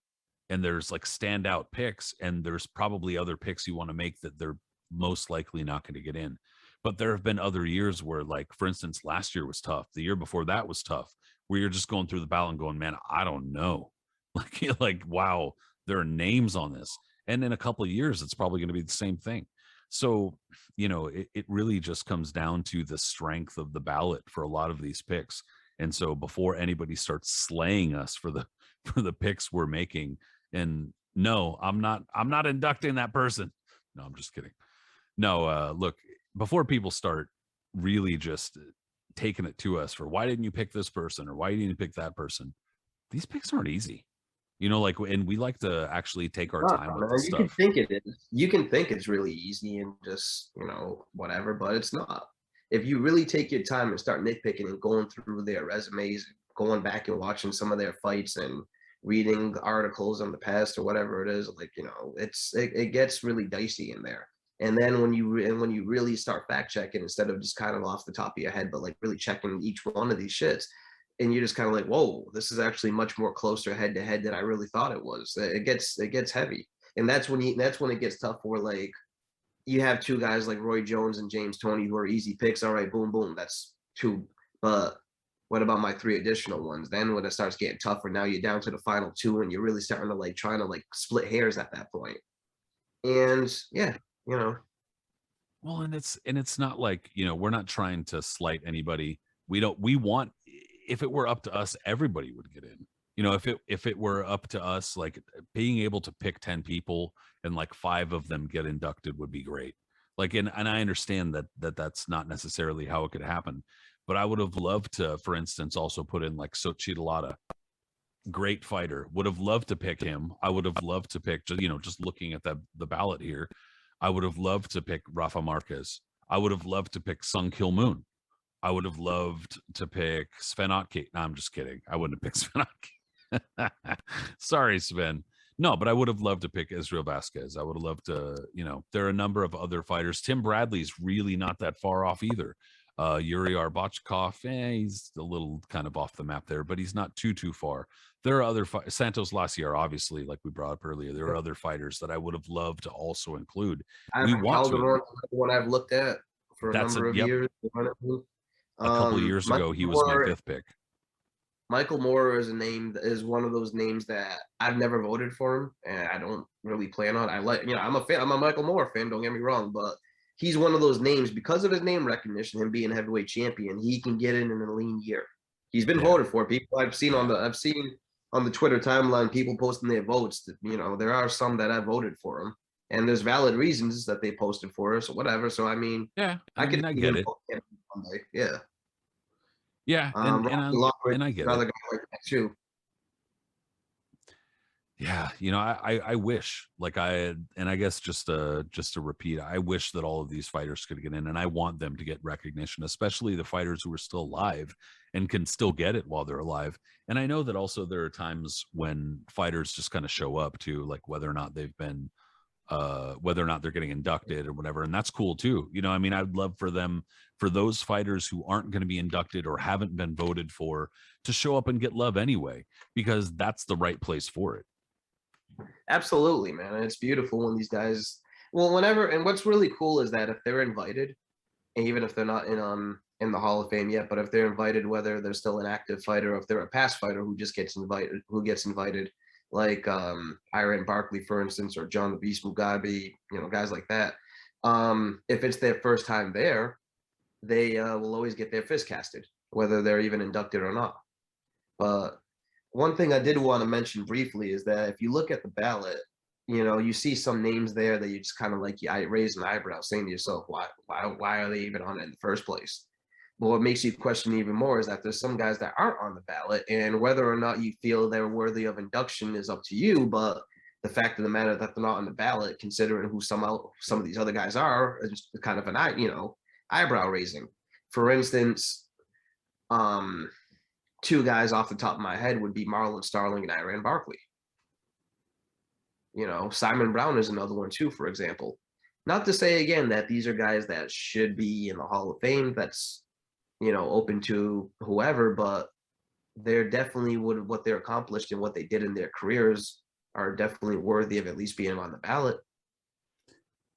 S1: and there's like standout picks, and there's probably other picks you want to make that they're most likely not going to get in. But there have been other years where, like, for instance, last year was tough. The year before that was tough, where you're just going through the ballot and going, man, I don't know. Like, you're like, wow, there are names on this. And in a couple of years, it's probably going to be the same thing. So, it really just comes down to the strength of the ballot for a lot of these picks. And so before anybody starts slaying us for the for the picks we're making, and no, I'm not inducting that person. No, I'm just kidding. No, look, before people start really just taking it to us for why didn't you pick this person or why didn't you pick that person, these picks aren't easy. Like, and we like to actually take our
S2: No,
S1: time with
S2: man,
S1: this
S2: you can
S1: stuff.
S2: think it is. You can think it's really easy and just, whatever, but it's not. If you really take your time and start nitpicking and going through their resumes, going back and watching some of their fights and reading articles on the past or whatever it is, like, it gets really dicey in there. And then when you really start fact checking instead of just kind of off the top of your head, but like really checking each one of these shits, and you're just kind of like, whoa, this is actually much more closer head to head than I really thought it was. It gets heavy, and that's when it gets tough. For like, you have two guys like Roy Jones and James Toney who are easy picks. All right, boom, boom, that's two. But what about my three additional ones? Then when it starts getting tougher, now you're down to the final two, and you're really starting to like trying to like split hairs at that point. And yeah, you know,
S1: Well, and it's not like, we're not trying to slight anybody. We want, if it were up to us, everybody would get in. If it were up to us, like, being able to pick 10 people and like 5 of them get inducted would be great. Like, and I understand that's not necessarily how it could happen, but I would have loved to, for instance, also put in like Sochi Delata. Great fighter. Would have loved to pick him. I would have loved to pick, just looking at the ballot here, I would have loved to pick Rafa Marquez. I would have loved to pick Sung Kil Moon. I would have loved to pick Sven Otke. No, I'm just kidding. I wouldn't have picked Sven Otke. Sorry, Sven. No, but I would have loved to pick Israel Vasquez. I would have loved to, there are a number of other fighters. Tim Bradley's really not that far off either. Yuri Arbachkov, he's a little kind of off the map there, but he's not too far. There are other Santos Lacier, obviously, like we brought up earlier. There are other fighters that I would have loved to also include. We want
S2: Calderon,
S1: to.
S2: one I've looked at for a
S1: That's a
S2: number of
S1: yep.
S2: years.
S1: A couple of years ago,
S2: Michael
S1: he was my
S2: Moore,
S1: 5th pick.
S2: Michael Moore is one of those names that I've never voted for him, and I don't really plan on. I like, I'm a fan. I'm a Michael Moore fan. Don't get me wrong, but he's one of those names because of his name recognition, him being heavyweight champion. He can get in a lean year. He's been
S1: Yeah.
S2: voted for. People I've seen on the Twitter timeline, people posting their votes. That, there are some that I voted for him, and there's valid reasons that they posted for us or whatever. So I mean,
S1: Yeah.
S2: I
S1: I
S2: could
S1: mean, I
S2: see
S1: get
S2: him
S1: it.
S2: someday. Yeah.
S1: Yeah.
S2: Rocky Lockridge
S1: And I
S2: is
S1: get it.
S2: another guy like that too.
S1: Yeah, I wish, like, and I guess just to repeat, I wish that all of these fighters could get in, and I want them to get recognition, especially the fighters who are still alive and can still get it while they're alive. And I know that also there are times when fighters just kind of show up to, like, whether or not they've been whether or not they're getting inducted or whatever, and that's cool too. I mean, I'd love for those fighters who aren't going to be inducted or haven't been voted for to show up and get love anyway, because that's the right place for it.
S2: Absolutely, man. And it's beautiful when these guys, well, whenever, and what's really cool is that if they're invited, and even if they're not in the Hall of Fame yet, but if they're invited, whether they're still an active fighter or if they're a past fighter who gets invited, like Iran Barkley, for instance, or John the Beast Mugabe, guys like that. If it's their first time there, they will always get their fist casted, whether they're even inducted or not. But one thing I did want to mention briefly is that if you look at the ballot, you see some names there that you just kind of like, I raise an eyebrow saying to yourself, why are they even on it in the first place? But what makes you question even more is that there's some guys that aren't on the ballot, and whether or not you feel they're worthy of induction is up to you. But the fact of the matter that they're not on the ballot, considering who some of these other guys are, is kind of an eyebrow raising. For instance, two guys off the top of my head would be Marlon, Starling, and Iran Barkley. Simon Brown is another one too, for example. Not to say again that these are guys that should be in the Hall of Fame. That's open to whoever, but they're definitely what they're accomplished and what they did in their careers are definitely worthy of at least being on the ballot.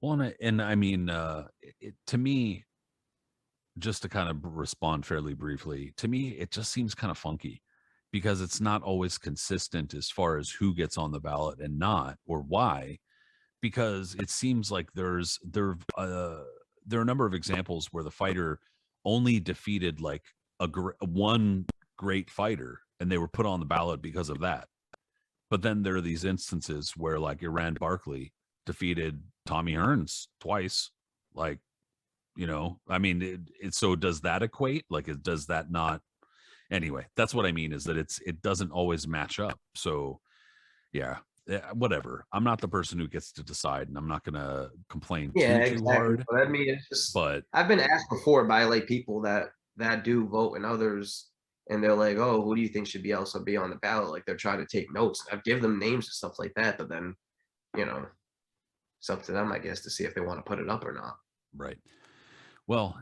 S1: Well, and I mean, to me, just to kind of respond fairly briefly, to me, it just seems kind of funky because it's not always consistent as far as who gets on the ballot and not, or why. Because it seems like there are a number of examples where the fighter only defeated like one great fighter, and they were put on the ballot because of that. But then there are these instances where like Iran Barkley defeated Tommy Hearns twice, like, I mean, so does that equate? Like, does that not? Anyway, that's what I mean, is that it doesn't always match up. So yeah, whatever. I'm not the person who gets to decide, and I'm not gonna complain
S2: Yeah,
S1: too
S2: exactly.
S1: hard.
S2: But I mean, it's just
S1: But
S2: I've been asked before by like people that do vote and others, and they're like, "Oh, who do you think should be on the ballot?" Like they're trying to take notes. I've given them names and stuff like that, but then you know, it's up to them, I guess, to see if they want to put it up or not.
S1: right. Well,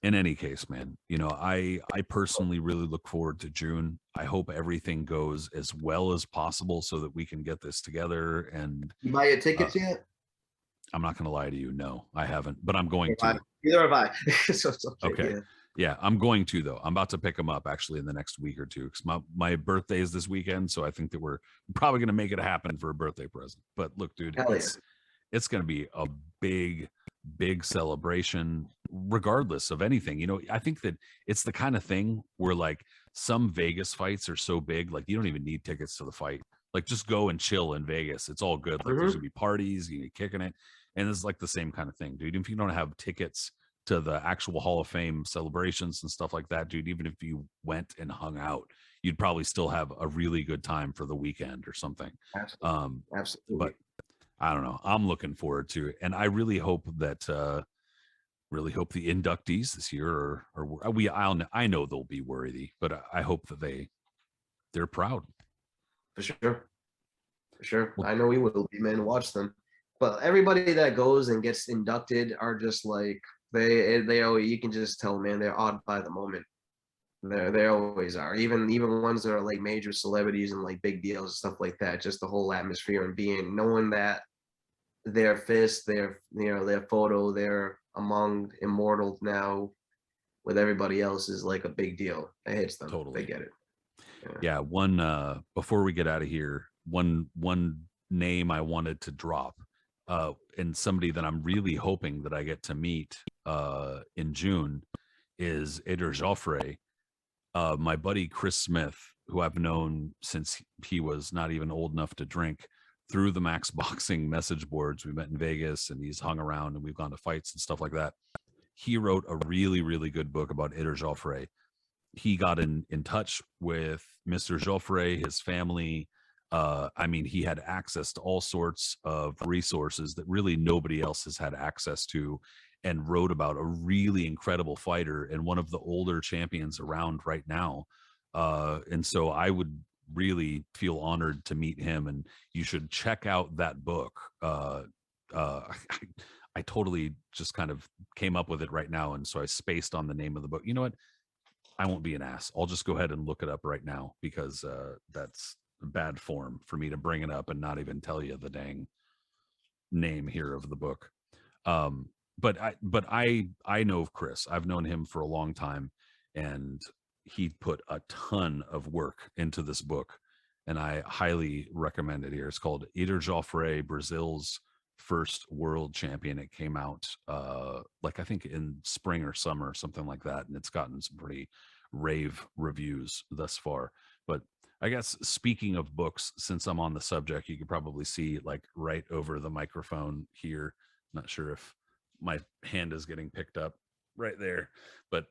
S1: in any case, man, I personally really look forward to June. I hope everything goes as well as possible so that we can get this together. And
S2: You buy your
S1: uh,
S2: tickets yet?
S1: I'm not going to lie to you. No, I haven't, but I'm going to.
S2: Neither have I. So it's okay.
S1: Okay. Yeah, I'm going to, though. I'm about to pick them up actually in the next week or two, because my birthday is this weekend. So I think that we're probably going to make it happen for a birthday present. But look, dude,
S2: Hell yeah.
S1: it's going to be a big celebration regardless of anything. I think that it's the kind of thing where like some Vegas fights are so big, like you don't even need tickets to the fight. Like just go and chill in Vegas. It's all good. Like there's gonna be parties, you be kicking it. And it's like the same kind of thing, dude. If you don't have tickets to the actual Hall of Fame celebrations and stuff like that, dude, even if you went and hung out, you'd probably still have a really good time for the weekend or something.
S2: Absolutely.
S1: But I don't know. I'm looking forward to it, and I really hope that the inductees this year I know they'll be worthy, but I hope that they're proud.
S2: For sure. Well, I know we will be, man. Watch them, but everybody that goes and gets inducted are just like they always, you can just tell, man, they're awed by the moment. They always are. Even ones that are like major celebrities and like big deals and stuff like that. Just the whole atmosphere and knowing that their fist, their photo, they're among immortals now with everybody else is like a big deal. It hits them.
S1: Totally.
S2: They get it.
S1: Yeah. One before we get out of here, one name I wanted to drop, and somebody that I'm really hoping that I get to meet in June is Edgar Joffre. My buddy Chris Smith, who I've known since he was not even old enough to drink, through the Max Boxing message boards. We met in Vegas, and he's hung around, and we've gone to fights and stuff like that. He wrote a really, really good book about Edgar Joffre. He got in touch with Mr. Joffre, his family. I mean, he had access to all sorts of resources that really nobody else has had access to, and wrote about a really incredible fighter and one of the older champions around right now. And so I would really feel honored to meet him, and you should check out that book. I totally just kind of came up with it right now, and so I spaced on the name of the book. You know what? I won't be an ass. I'll just go ahead and look it up right now, because that's bad form for me to bring it up and not even tell you the dang name here of the book. But I know of Chris. I've known him for a long time, and he put a ton of work into this book, and I highly recommend it here. It's called Edgar Joffre, Brazil's first world champion. It came out like I think in spring or summer, something like that, and it's gotten some pretty rave reviews thus far. But I guess speaking of books, since I'm on the subject, you could probably see like right over the microphone here. Not sure if my hand is getting picked up right there, but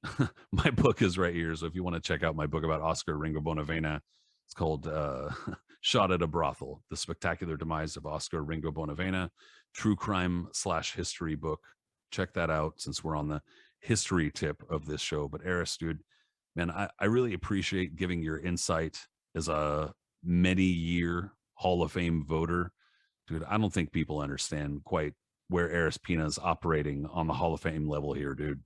S1: my book is right here. So if you want to check out my book about Oscar Ringo Bonavena, it's called Shot at a Brothel: The Spectacular Demise of Oscar Ringo Bonavena, true crime / history book. Check that out, since we're on the history tip of this show. But Aris, dude, man, I really appreciate giving your insight as a many-year Hall of Fame voter. Dude, I don't think people understand quite where Aris Pina is operating on the Hall of Fame level here, dude.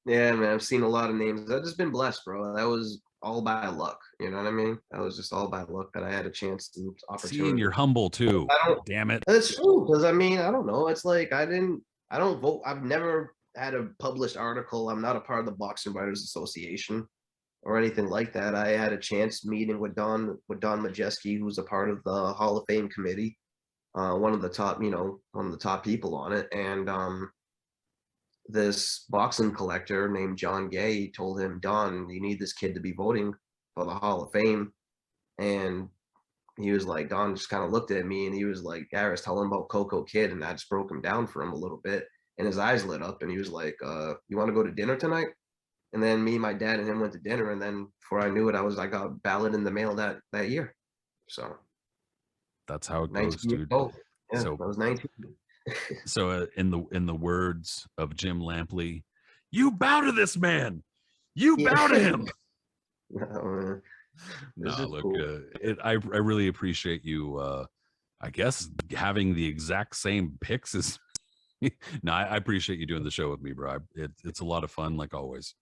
S2: Yeah, man, I've seen a lot of names. I've just been blessed, bro. That was all by luck. You know what I mean? That was just all by luck that I had a chance and
S1: See, and
S2: opportunity.
S1: you're humble too.
S2: I don't.
S1: Damn it.
S2: That's true because I mean, I don't know. It's like I didn't. I don't vote. I've never had a published article. I'm not a part of the Boxing Writers Association or anything like that. I had a chance meeting with Don Majeski, who's a part of the Hall of Fame committee, one of the top, one of the top people on it, and this boxing collector named John Gay told him, Don, you need this kid to be voting for the Hall of Fame. And he was like, Don just kind of looked at me and he was like, Aris, tell him about Coco Kid. And I just broke him down for him a little bit. And his eyes lit up and he was like, you want to go to dinner tonight? And then me, my dad, and him went to dinner. And then before I knew it, I got Ballot in the mail that year. So
S1: That's how it
S2: 19
S1: goes,
S2: years
S1: dude.
S2: old. Yeah,
S1: So
S2: I was 19.
S1: So in the words of Jim Lampley, you bow to this man. You
S2: Yeah.
S1: bow to him.
S2: No,
S1: No, look,
S2: cool.
S1: I really appreciate you. I guess having the exact same picks as. No, I appreciate you doing the show with me, bro. It's a lot of fun, like always.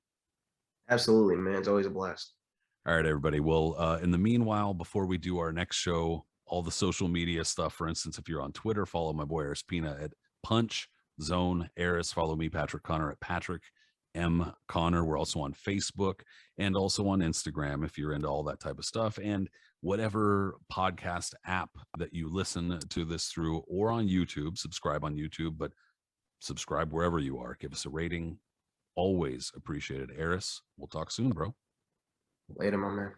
S2: Absolutely, man. It's always a blast.
S1: All right, everybody. Well, in the meanwhile, before we do our next show, all the social media stuff. For instance, if you're on Twitter, follow my boy Aris Pina at Punch Zone Aris. Follow me, Patrick Connor, at Patrick M Connor. We're also on Facebook and also on Instagram if you're into all that type of stuff. And whatever podcast app that you listen to this through, or on YouTube, subscribe on YouTube, but subscribe wherever you are. Give us a rating. Always appreciated. Aris, we'll talk soon, bro.
S2: Later, my man.